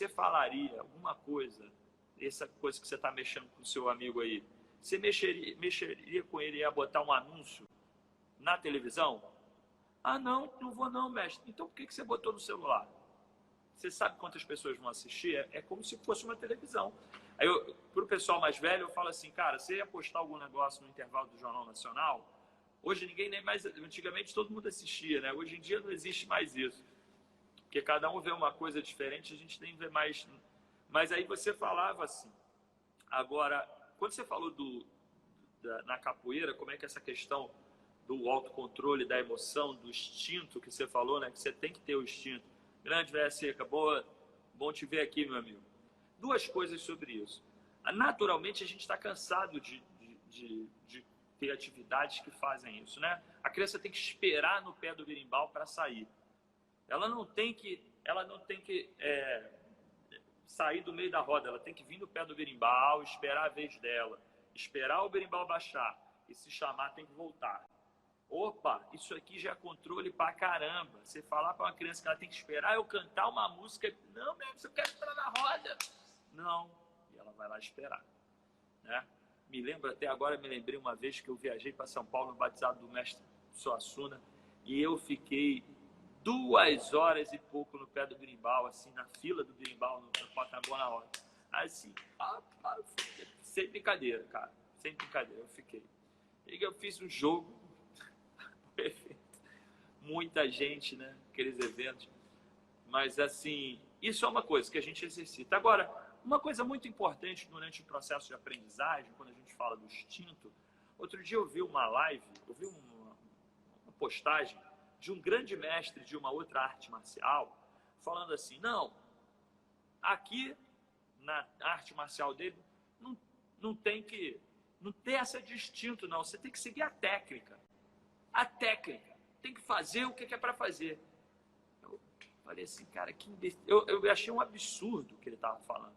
falaria alguma coisa, essa coisa que você está mexendo com o seu amigo aí, você mexeria com ele e ia botar um anúncio na televisão? Não vou não, mestre. Então por que você botou no celular? Você sabe quantas pessoas vão assistir? É como se fosse uma televisão. Aí, para o pessoal mais velho, eu falo assim, cara, você ia postar algum negócio no intervalo do Jornal Nacional? Hoje ninguém nem mais... Antigamente todo mundo assistia, né? Hoje em dia não existe mais isso. Porque cada um vê uma coisa diferente, a gente tem que ver mais... Mas aí você falava assim. Agora, quando você falou na capoeira, como é que essa questão do autocontrole, da emoção, do instinto que você falou, né? Que você tem que ter o instinto. Grande Véia Seca, bom te ver aqui, meu amigo. Duas coisas sobre isso. Naturalmente, a gente está cansado de ter atividades que fazem isso, né? A criança tem que esperar no pé do berimbau para sair. Ela não tem que sair do meio da roda, ela tem que vir no pé do berimbau, esperar a vez dela, esperar o berimbau baixar e se chamar tem que voltar. Opa, isso aqui já é controle pra caramba. Você falar para uma criança que ela tem que esperar eu cantar uma música, não, mesmo, eu quero entrar na roda. Não. E ela vai lá esperar, né? Me lembro até agora, me lembrei uma vez que eu viajei para São Paulo no batizado do mestre Suassuna e eu fiquei 2 horas e pouco no pé do berimbau, assim, na fila do berimbau, no porta-bola na hora. Assim, sem brincadeira, cara. Sem brincadeira, eu fiquei. E eu fiz um jogo perfeito. Muita gente, né? Aqueles eventos. Mas, assim, isso é uma coisa que a gente exercita. Agora, uma coisa muito importante durante o processo de aprendizagem, quando a gente fala do instinto, outro dia eu vi uma live, eu vi uma postagem de um grande mestre de uma outra arte marcial, falando assim, não, aqui na arte marcial dele, não tem essa de instinto, não. Você tem que seguir a técnica. A técnica. Tem que fazer o que é para fazer. Eu falei assim, cara, eu achei um absurdo o que ele estava falando.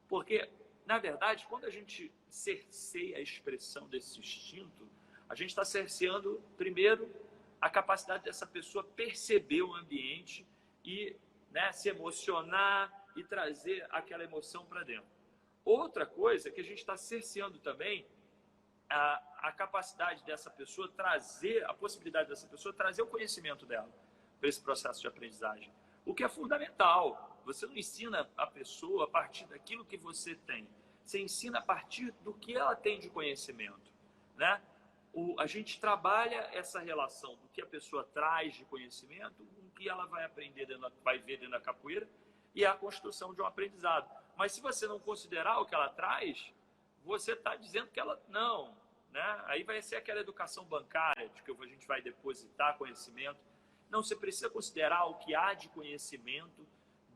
Porque, na verdade, quando a gente cerceia a expressão desse instinto, a gente está cerceando, primeiro, a capacidade dessa pessoa perceber o ambiente e, né, se emocionar e trazer aquela emoção para dentro. Outra coisa que a gente está cerceando também a capacidade dessa pessoa trazer, a possibilidade dessa pessoa trazer o conhecimento dela para esse processo de aprendizagem. O que é fundamental. Você não ensina a pessoa a partir daquilo que você tem. Você ensina a partir do que ela tem de conhecimento, né? A gente trabalha essa relação do que a pessoa traz de conhecimento com o que ela vai aprender, vai ver dentro da capoeira e a construção de um aprendizado. Mas se você não considerar o que ela traz, você está dizendo que ela não, né? Aí vai ser aquela educação bancária, de que a gente vai depositar conhecimento. Não, você precisa considerar o que há de conhecimento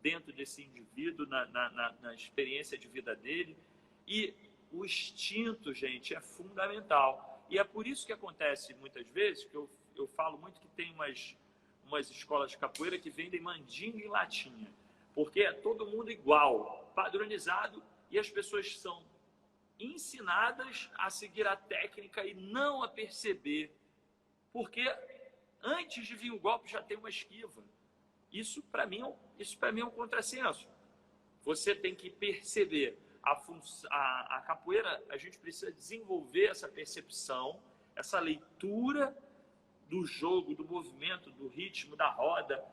dentro desse indivíduo, na experiência de vida dele. E o instinto, gente, é fundamental. E é por isso que acontece muitas vezes, que eu falo muito que tem umas escolas de capoeira que vendem mandinga em latinha. Porque é todo mundo igual, padronizado, e as pessoas são ensinadas a seguir a técnica e não a perceber. Porque antes de vir o golpe já tem uma esquiva. Isso para mim é um contrassenso. Você tem que perceber. A capoeira, a gente precisa desenvolver essa percepção, essa leitura do jogo, do movimento, do ritmo, da roda,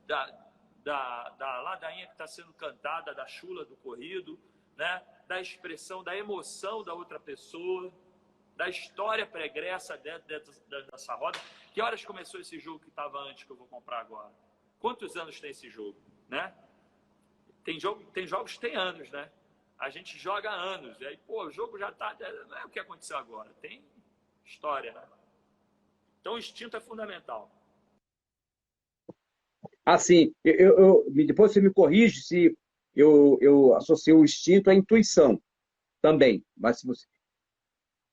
da ladainha que está sendo cantada, da chula do corrido, né? Da expressão, da emoção da outra pessoa, da história pregressa dessa roda. Que horas começou esse jogo que estava antes, que eu vou comprar agora? Quantos anos tem esse jogo, né? Tem jogos que tem anos, né? A gente joga há anos. E aí, pô, o jogo já está... Não é o que aconteceu agora. Tem história, né? Então, o instinto é fundamental. Assim, depois você me corrige se eu associo o instinto à intuição também. Mas se você...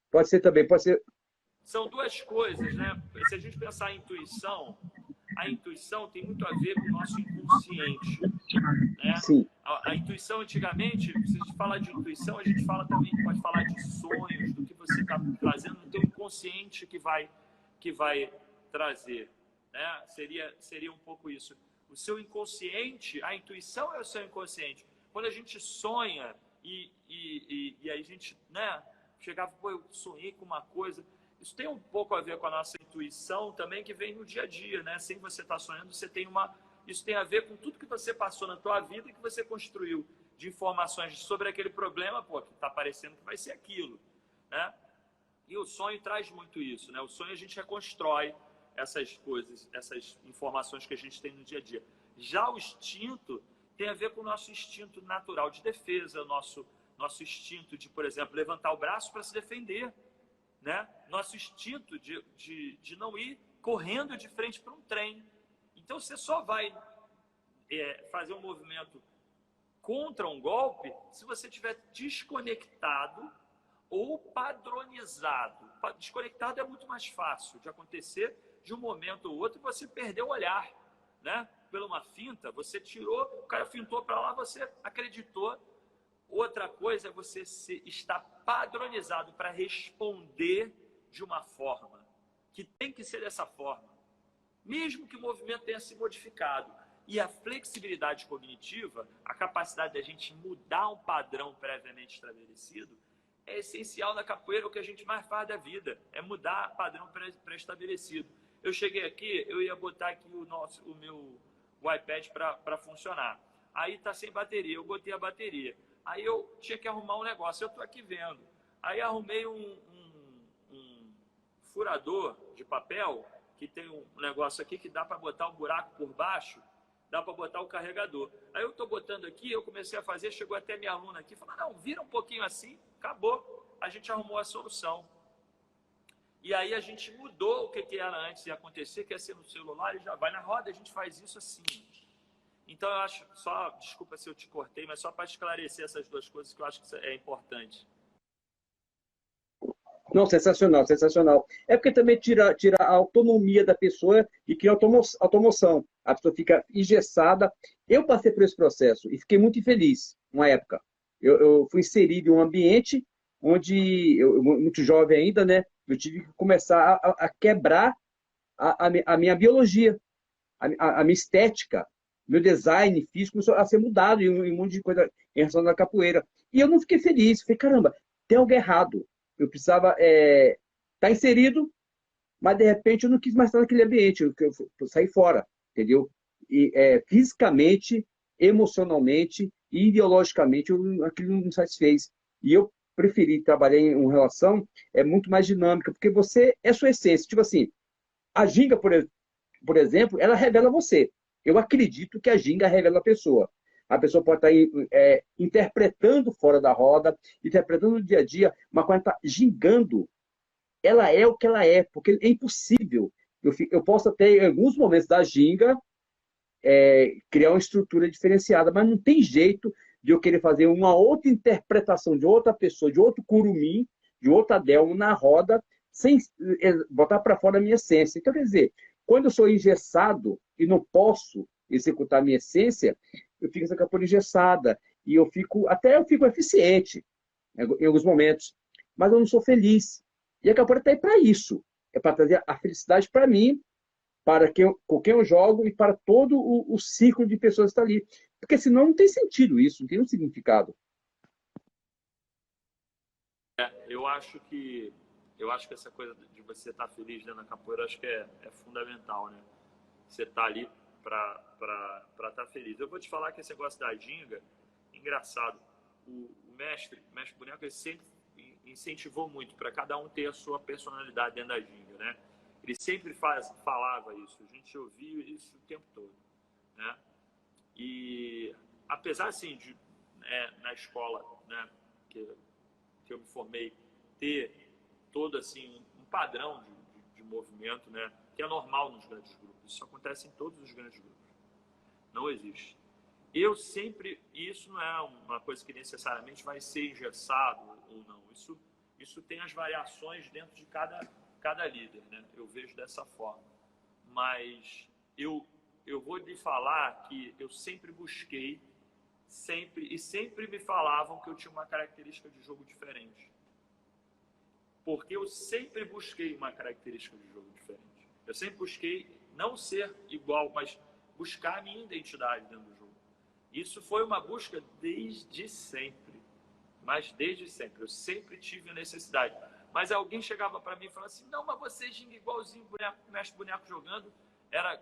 Pode ser também, pode ser... São duas coisas, né? Se a gente pensar em intuição, a intuição tem muito a ver com o nosso inconsciente, né? Sim. A intuição, antigamente, se a gente fala de intuição, a gente pode falar de sonhos, do que você está trazendo no teu inconsciente que vai trazer, né? Seria um pouco isso. O seu inconsciente, a intuição é o seu inconsciente. Quando a gente sonha e aí a gente, né, chegava, pô, eu sonhei com uma coisa. Isso tem um pouco a ver com a nossa intuição também, que vem no dia a dia, né? Sem você estar sonhando, você tem isso tem a ver com tudo que você passou na tua vida e que você construiu de informações sobre aquele problema, pô, que está parecendo que vai ser aquilo, né? E o sonho traz muito isso, né? O sonho a gente reconstrói essas coisas, essas informações que a gente tem no dia a dia. Já o instinto tem a ver com o nosso instinto natural de defesa, o nosso instinto de, por exemplo, levantar o braço para se defender, né? Nosso instinto de não ir correndo de frente para um trem. Então, você só vai fazer um movimento contra um golpe se você estiver desconectado ou padronizado. Desconectado é muito mais fácil de acontecer de um momento ou outro e você perder o olhar, né? Pela uma finta, você tirou, o cara fintou para lá, você acreditou. Outra coisa é você estar padronizado para responder de uma forma, que tem que ser dessa forma, mesmo que o movimento tenha se modificado. E a flexibilidade cognitiva, a capacidade da gente mudar um padrão previamente estabelecido, é essencial na capoeira. O que a gente mais faz da vida é mudar padrão pré-estabelecido. Eu cheguei aqui, eu ia botar aqui o iPad para funcionar. Aí tá sem bateria, eu botei a bateria. Aí eu tinha que arrumar um negócio, eu tô aqui vendo. Aí arrumei um furador de papel, que tem um negócio aqui que dá para botar um buraco por baixo, dá para botar o carregador. Aí eu tô botando aqui, eu comecei a fazer, chegou até minha aluna aqui, falou, não, vira um pouquinho assim, acabou. A gente arrumou a solução. E aí a gente mudou o que era antes de acontecer, que é ser no celular, e já vai na roda, a gente faz isso assim. Então eu acho, só, desculpa se eu te cortei, mas só para esclarecer essas duas coisas que eu acho que é importante. Não, sensacional, sensacional. É porque também tira a autonomia da pessoa e cria automoção. A pessoa fica engessada. Eu passei por esse processo e fiquei muito infeliz, uma época. Eu fui inserido em um ambiente onde, muito jovem ainda, né? Eu tive que começar a quebrar a minha biologia, a minha estética, meu design físico começou a ser mudado em um monte de coisa em relação à capoeira. E eu não fiquei feliz. Falei, caramba, tem algo errado. Eu precisava estar inserido, mas de repente eu não quis mais estar naquele ambiente. Eu saí fora, entendeu? E fisicamente, emocionalmente e ideologicamente aquilo não me satisfez. E eu preferi trabalhar em uma relação muito mais dinâmica, porque você é sua essência. Tipo assim, a ginga, por exemplo, ela revela você. Eu acredito que a ginga revela a pessoa. A pessoa pode estar interpretando fora da roda, interpretando no dia a dia, mas quando está gingando, ela é o que ela é, porque é impossível. Eu posso até, em alguns momentos da ginga, criar uma estrutura diferenciada, mas não tem jeito de eu querer fazer uma outra interpretação de outra pessoa, de outro curumim, de outro adelmo na roda, sem botar para fora a minha essência. Então, quer dizer, quando eu sou engessado e não posso executar a minha essência, eu fico essa capoeira engessada e eu fico eficiente em alguns momentos, mas eu não sou feliz. E a capoeira está aí para isso, é para trazer a felicidade para mim, com quem eu jogo e para todo o ciclo de pessoas que está ali. Porque senão não tem sentido isso, não tem um significado. Eu acho que essa coisa de você estar feliz dentro da capoeira, acho que é fundamental, né? Você tá ali para estar feliz. Eu vou te falar que esse negócio da ginga, engraçado, o mestre Boneco, ele sempre incentivou muito para cada um ter a sua personalidade dentro da ginga, né? Ele sempre falava isso, a gente ouvia isso o tempo todo, né? E apesar, assim, na escola, né, que eu me formei, ter todo, assim, um padrão de movimento, né, que é normal nos grandes grupos. Isso acontece em todos os grandes grupos. Não existe. Isso não é uma coisa que necessariamente vai ser engessado ou não. Isso tem as variações dentro de cada líder, né? Eu vejo dessa forma. Mas eu vou lhe falar que eu sempre busquei, sempre me falavam que eu tinha uma característica de jogo diferente. Porque eu sempre busquei uma característica de jogo diferente. Eu sempre busquei não ser igual, mas buscar a minha identidade dentro do jogo. Isso foi uma busca desde sempre. Mas desde sempre. Eu sempre tive a necessidade. Mas alguém chegava para mim e falava assim, não, mas você ginga igualzinho o mestre Boneco jogando.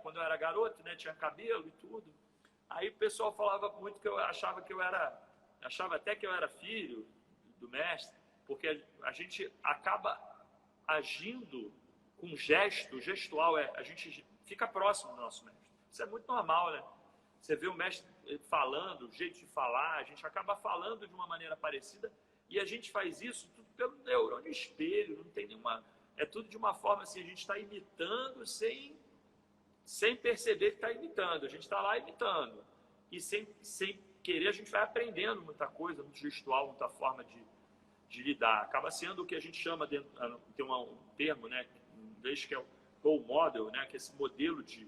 Quando eu era garoto, né, tinha cabelo e tudo. Aí o pessoal falava muito que eu achava até que eu era filho do mestre, porque a gente acaba agindo com gestual, a gente fica próximo do nosso mestre. Isso é muito normal, né? Você vê o mestre falando, o jeito de falar, a gente acaba falando de uma maneira parecida e a gente faz isso tudo pelo neurônio espelho, não tem nenhuma... É tudo de uma forma assim, a gente está imitando sem perceber que está imitando. A gente está lá imitando. E sem querer, a gente vai aprendendo muita coisa, muito gestual, muita forma de lidar. Acaba sendo o que a gente chama, tem um termo, né, em inglês, que é o role model, né, que é esse modelo de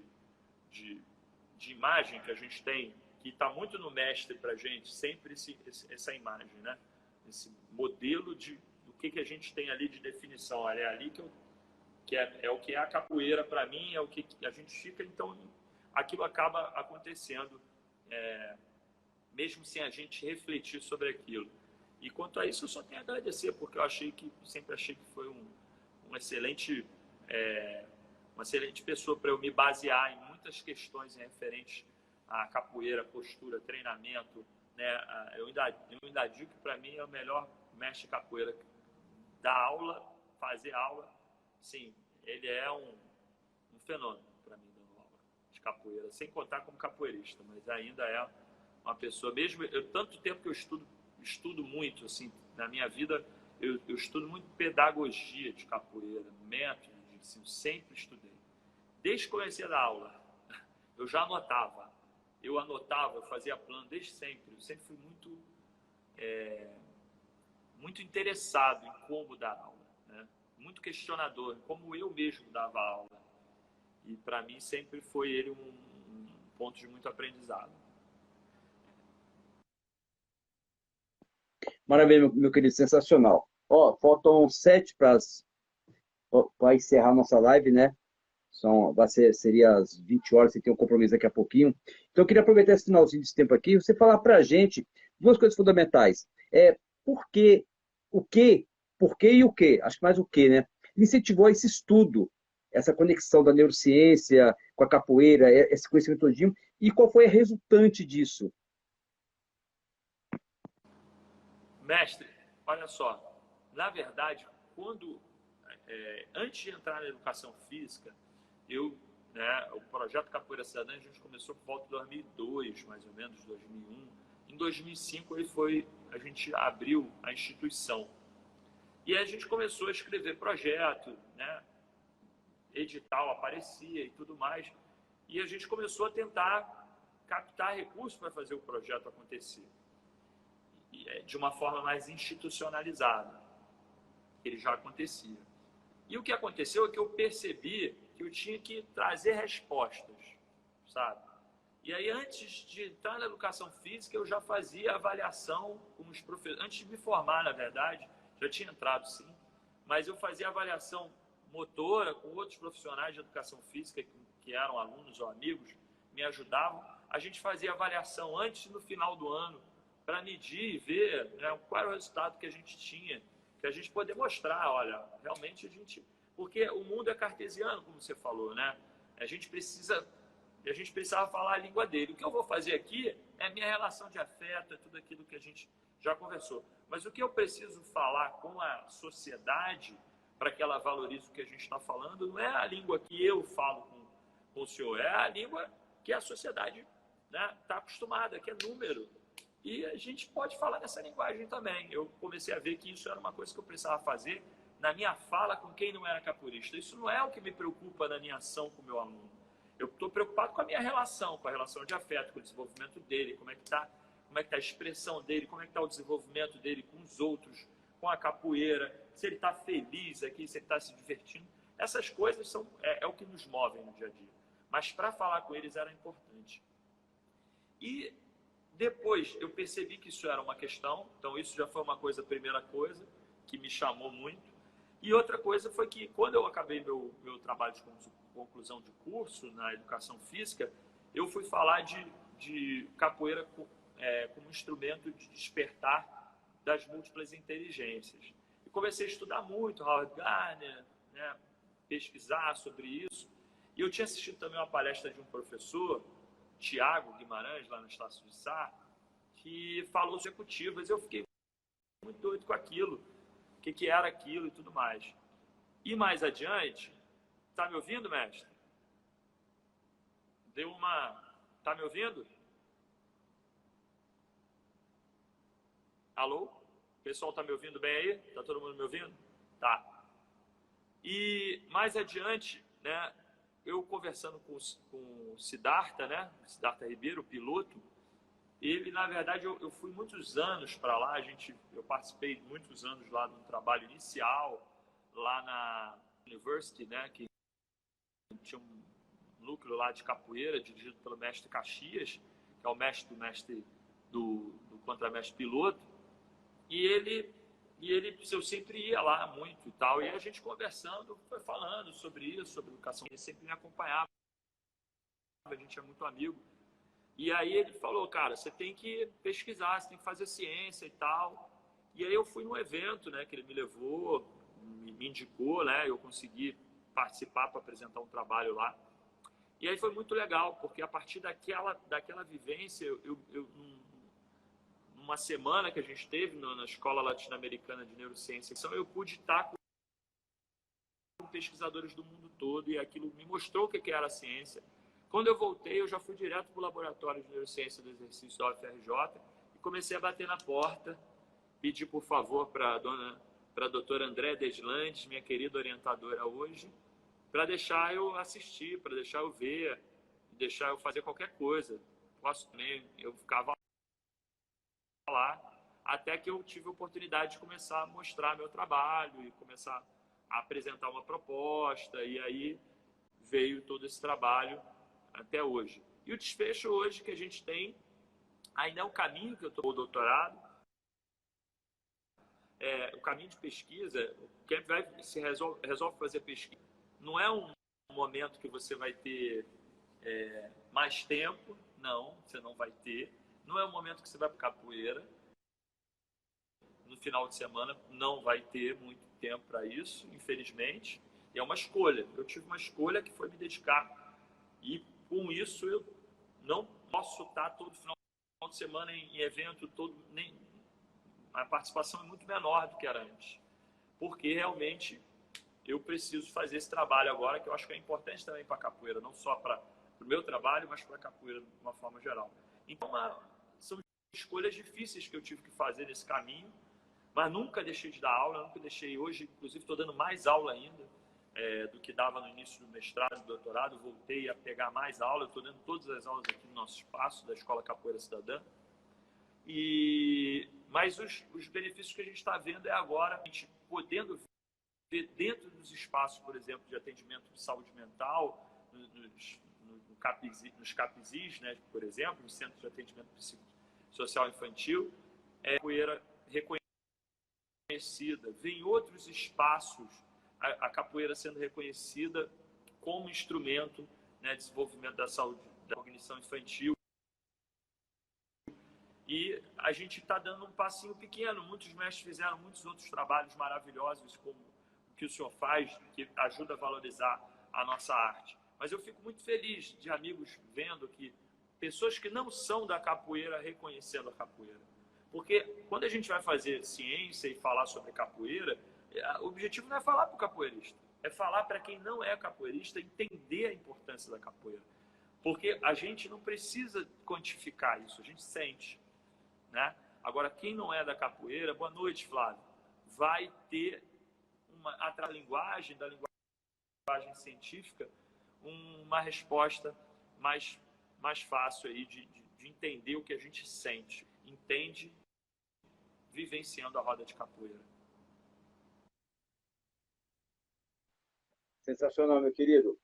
imagem que a gente tem, que está muito no mestre para a gente, sempre essa imagem, né? Esse modelo do que a gente tem ali de definição. É ali que é o que é a capoeira para mim, é o que a gente fica, então, aquilo acaba acontecendo, mesmo sem a gente refletir sobre aquilo. E quanto a isso, eu só tenho a agradecer, porque eu sempre achei que foi uma excelente pessoa para eu me basear em muitas questões referentes à capoeira, postura, treinamento, né? Eu ainda digo que para mim é o melhor mestre de capoeira. Dar aula, fazer aula, sim, ele é um fenômeno para mim, dando aula de capoeira, sem contar como capoeirista, mas ainda é uma pessoa, mesmo tanto tempo que eu estudo muito, assim, na minha vida, eu estudo muito pedagogia de capoeira, método de ensino, sempre estudei. Desde que comecei a dar aula, eu já anotava, eu fazia plano desde sempre, eu sempre fui muito interessado em como dar aula, né? Muito questionador, em como eu mesmo dava aula. E para mim sempre foi ele um ponto de muito aprendizado. Maravilha, meu querido, sensacional. Ó, faltam 7 para encerrar nossa live, né? Seria às 20 horas, você tem um compromisso daqui a pouquinho. Então, eu queria aproveitar esse finalzinho desse tempo aqui, você falar para a gente duas coisas fundamentais. Por quê, por quê e o quê? Acho que mais o quê, né? Incentivou esse estudo, essa conexão da neurociência com a capoeira, esse conhecimento todinho, e qual foi a resultante disso? Mestre, olha só, na verdade, antes de entrar na educação física, o projeto Capoeira Cidadã, a gente começou por volta de 2002, mais ou menos, 2001. Em 2005, a gente abriu a instituição. E aí a gente começou a escrever projeto, né? Edital aparecia e tudo mais. E a gente começou a tentar captar recursos para fazer o projeto acontecer. De uma forma mais institucionalizada. Ele já acontecia. E o que aconteceu é que eu percebi que eu tinha que trazer respostas, sabe? E aí, antes de entrar na educação física, eu já fazia avaliação com os professores. Antes de me formar, na verdade, já tinha entrado, sim, mas eu fazia avaliação motora com outros profissionais de educação física que eram alunos ou amigos, me ajudavam. A gente fazia avaliação antes e no final do ano para medir e ver, né, qual era o resultado que a gente tinha, que a gente poder mostrar, olha, realmente a gente... Porque o mundo é cartesiano, como você falou, né? A gente precisava falar a língua dele. O que eu vou fazer aqui é a minha relação de afeto, é tudo aquilo que a gente já conversou. Mas o que eu preciso falar com a sociedade para que ela valorize o que a gente está falando não é a língua que eu falo com o senhor, é a língua que a sociedade, né, está acostumada, que é número. E a gente pode falar nessa linguagem também. Eu comecei a ver que isso era uma coisa que eu precisava fazer na minha fala com quem não era capoeirista. Isso não é o que me preocupa na minha ação com o meu aluno. Eu estou preocupado com a minha relação, com a relação de afeto, com o desenvolvimento dele, como é que está a expressão dele, como é que está o desenvolvimento dele com os outros, com a capoeira, se ele está feliz aqui, se ele está se divertindo. Essas coisas é o que nos movem no dia a dia. Mas para falar com eles era importante. E depois eu percebi que isso era uma questão, então isso já foi a primeira coisa que me chamou muito. E outra coisa foi que quando eu acabei meu trabalho de conclusão de curso na educação física, eu fui falar de capoeira como instrumento de despertar das múltiplas inteligências. E comecei a estudar muito Howard Gardner, né, pesquisar sobre isso. E eu tinha assistido também uma palestra de um professor, Tiago Guimarães, lá no Estácio de Sá, que falou executivas. Eu fiquei muito doido com aquilo, o que era aquilo e tudo mais. E mais adiante, tá me ouvindo, mestre? Tá me ouvindo? Alô? O pessoal tá me ouvindo bem aí? Tá todo mundo me ouvindo? Tá. E mais adiante, né, eu conversando com o Siddhartha, né, Siddhartha Ribeiro, o piloto, ele, na verdade, eu fui muitos anos para lá, eu participei de muitos anos lá no trabalho inicial, lá na University, né, que tinha um núcleo lá de capoeira, dirigido pelo mestre Caxias, que é o mestre do contramestre piloto, e eu sempre ia lá muito e tal, e a gente conversando, foi falando sobre isso, sobre educação, ele sempre me acompanhava a gente é muito amigo. E aí ele falou, cara, você tem que pesquisar, você tem que fazer ciência e tal. E aí eu fui num evento, né, que ele me levou, me indicou, né, eu consegui participar para apresentar um trabalho lá. E aí foi muito legal, porque a partir daquela vivência, numa semana que a gente teve na Escola Latino-Americana de Neurociência, eu pude estar com pesquisadores do mundo todo e aquilo me mostrou o que era a ciência. Quando eu voltei, eu já fui direto para o laboratório de neurociência do exercício da UFRJ e comecei a bater na porta, pedir por favor para a doutora Andréa Deslandes, minha querida orientadora hoje, para deixar eu assistir, para deixar eu ver, deixar eu fazer qualquer coisa. Eu ficava lá, até que eu tive a oportunidade de começar a mostrar meu trabalho e começar a apresentar uma proposta, e aí veio todo esse trabalho até hoje. E o desfecho hoje que a gente tem, ainda é o caminho que eu estou no doutorado, o caminho de pesquisa, quem resolve fazer pesquisa, não é um momento que você vai ter mais tempo, não, você não vai ter. Não é um momento que você vai para capoeira. No final de semana não vai ter muito tempo para isso, infelizmente. E é uma escolha. Eu tive uma escolha que foi me dedicar. E com isso eu não posso estar todo final de semana em evento, a participação é muito menor do que era antes. Porque realmente eu preciso fazer esse trabalho agora, que eu acho que é importante também para a capoeira, não só para o meu trabalho, mas para a capoeira de uma forma geral. Então, são escolhas difíceis que eu tive que fazer nesse caminho, mas nunca deixei de dar aula, nunca deixei. Hoje, inclusive, estou dando mais aula ainda do que dava no início do mestrado e do doutorado. Voltei a pegar mais aula, estou dando todas as aulas aqui no nosso espaço da Escola Capoeira Cidadã. Mas os benefícios que a gente está vendo é agora, a gente podendo ver dentro dos espaços, por exemplo, de atendimento de saúde mental, nos CAPIZIs, né, por exemplo, no Centro de Atendimento Social Infantil, capoeira reconhecida. Vem outros espaços, a capoeira sendo reconhecida como instrumento, né, de desenvolvimento da saúde, da cognição infantil. E a gente está dando um passinho pequeno. Muitos mestres fizeram muitos outros trabalhos maravilhosos, como o que o senhor faz, que ajuda a valorizar a nossa arte. Mas eu fico muito feliz de amigos vendo que pessoas que não são da capoeira reconhecendo a capoeira. Porque quando a gente vai fazer ciência e falar sobre capoeira, o objetivo não é falar para o capoeirista, é falar para quem não é capoeirista entender a importância da capoeira. Porque a gente não precisa quantificar isso, a gente sente, né? Agora, quem não é da capoeira, boa noite, Flávio, vai ter da linguagem científica, uma resposta mais fácil aí de entender o que a gente sente, entende vivenciando a roda de capoeira. Sensacional, meu querido.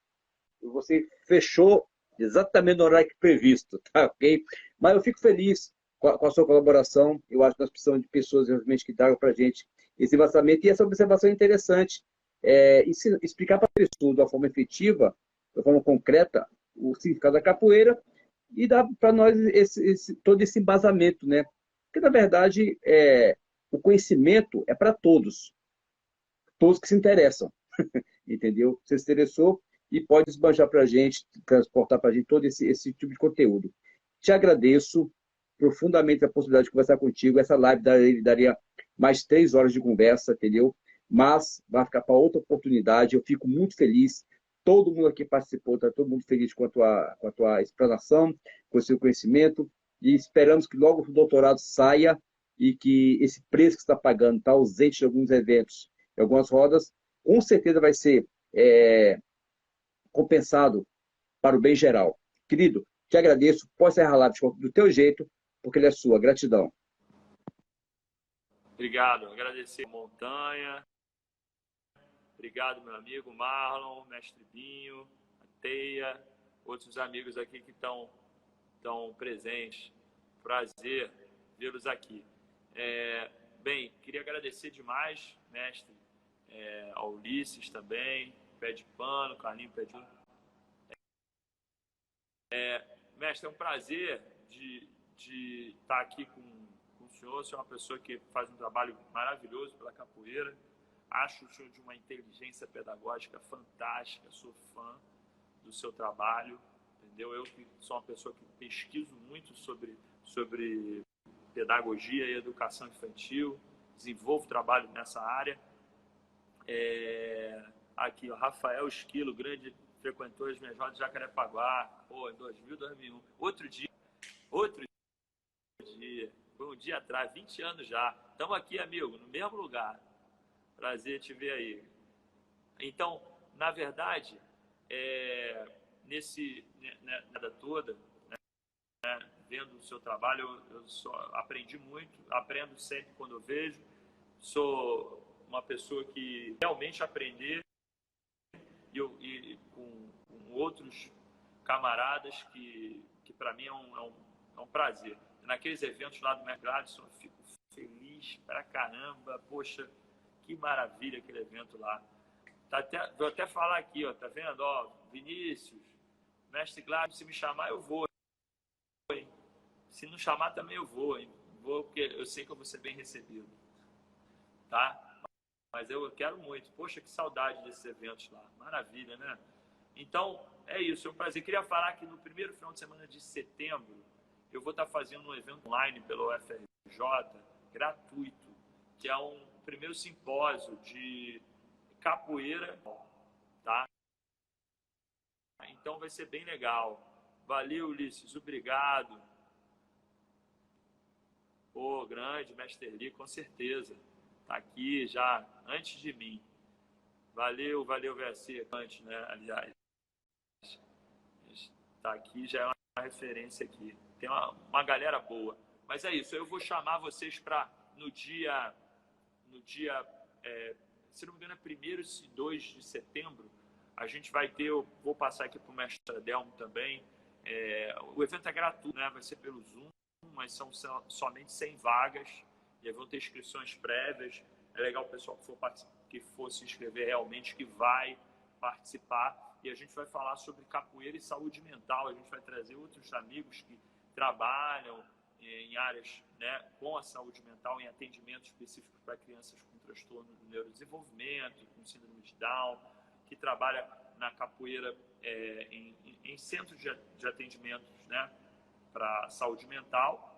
Você fechou exatamente no horário previsto, tá ok? Mas eu fico feliz com a sua colaboração. Eu acho que nós precisamos de pessoas realmente que tragam para a gente esse embasamento. E essa observação é interessante. Explicar para a pessoa de uma forma efetiva, de uma forma concreta, o significado da capoeira e dar para nós todo esse embasamento, né? Porque, na verdade, o conhecimento é para todos que se interessam, entendeu? Você se interessou e pode esbanjar para a gente, transportar para a gente todo esse tipo de conteúdo. Te agradeço profundamente a possibilidade de conversar contigo. Essa live daria mais 3 horas de conversa, entendeu? Mas vai ficar para outra oportunidade. Eu fico muito feliz. Todo mundo aqui participou, está todo mundo feliz com a tua explanação, com o seu conhecimento. E esperamos que logo o doutorado saia e que esse preço que você está pagando, está ausente de alguns eventos, de algumas rodas, com certeza vai ser compensado para o bem geral. Querido, te agradeço. Pode encerrar a live do teu jeito, porque ele é sua. Gratidão. Obrigado. Agradecer a Montanha. Obrigado, meu amigo Marlon, Mestre Binho, a Teia, outros amigos aqui que estão presentes. Prazer vê-los aqui. Bem, queria agradecer demais, mestre, ao Ulisses também, Pé de Pano, Carlinho Pé de Pano. Mestre, é um prazer de estar aqui com o senhor. Você é uma pessoa que faz um trabalho maravilhoso pela capoeira. Acho o senhor de uma inteligência pedagógica fantástica. Sou fã do seu trabalho, entendeu? Eu que sou uma pessoa que pesquiso muito sobre pedagogia e educação infantil, desenvolvo trabalho nessa área. Aqui, ó, Rafael Esquilo, grande frequentou as minhas rodas de Jacarepaguá, pô, em 2000, 2001. Outro dia, foi um dia atrás, 20 anos já. Estamos aqui, amigo, no mesmo lugar. Prazer te ver aí. Então, na verdade, nada toda, né, vendo o seu trabalho, eu só aprendi muito, aprendo sempre quando eu vejo. Sou uma pessoa que realmente aprender e com outros camaradas que para mim é um prazer. Naqueles eventos lá do Mercado, eu fico feliz pra caramba. Poxa, que maravilha aquele evento lá. Vou até falar aqui, ó, tá vendo? Ó, Vinícius, Mestre Gládio, se me chamar eu vou, hein? Se não chamar também eu vou, hein? Vou porque eu sei que eu vou ser bem recebido, tá? Mas eu quero muito. Poxa, que saudade desses eventos lá. Maravilha, né? Então, é isso. É um prazer. Queria falar que no primeiro final de semana de setembro, eu vou estar fazendo um evento online pelo UFRJ, gratuito, que é um primeiro simpósio de capoeira, tá? Então vai ser bem legal. Valeu, Ulisses. Obrigado. Pô, grande, Mestre Li, com certeza. Tá aqui já antes de mim. Valeu, VSC, antes, né? Aliás, tá aqui, já é uma referência aqui. Tem uma galera boa. Mas é isso, eu vou chamar vocês para no dia, se não me engano, é 1º e 2 de setembro, a gente vai ter, eu vou passar aqui para o Mestre Adelmo também. O evento é gratuito, né? Vai ser pelo Zoom, mas são somente 100 vagas. E aí vão ter inscrições prévias. É legal o pessoal que for se inscrever realmente, que vai participar. E a gente vai falar sobre capoeira e saúde mental. A gente vai trazer outros amigos que trabalham em áreas, né, com a saúde mental, em atendimentos específicos para crianças com transtorno do neurodesenvolvimento, com síndrome de Down, que trabalha na capoeira em centros de atendimentos, né, para saúde mental,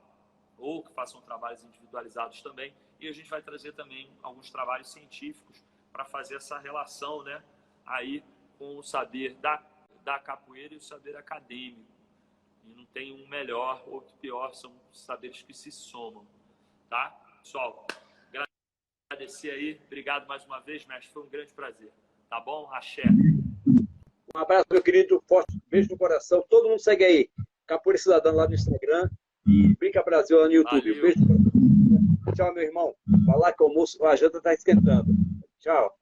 ou que façam trabalhos individualizados também. E a gente vai trazer também alguns trabalhos científicos para fazer essa relação, né, aí com o saber da capoeira e o saber acadêmico. E não tem um melhor ou outro pior, são saberes que se somam, tá? Pessoal, agradecer aí. Obrigado mais uma vez, mestre. Foi um grande prazer. Tá bom? Axé. Um abraço, meu querido. Forte beijo no coração. Todo mundo segue aí. Capoeira Cidadã lá no Instagram. E Brinca Brasil lá no YouTube. Um beijo. Tchau, meu irmão. Vai lá que o almoço, a janta tá esquentando. Tchau.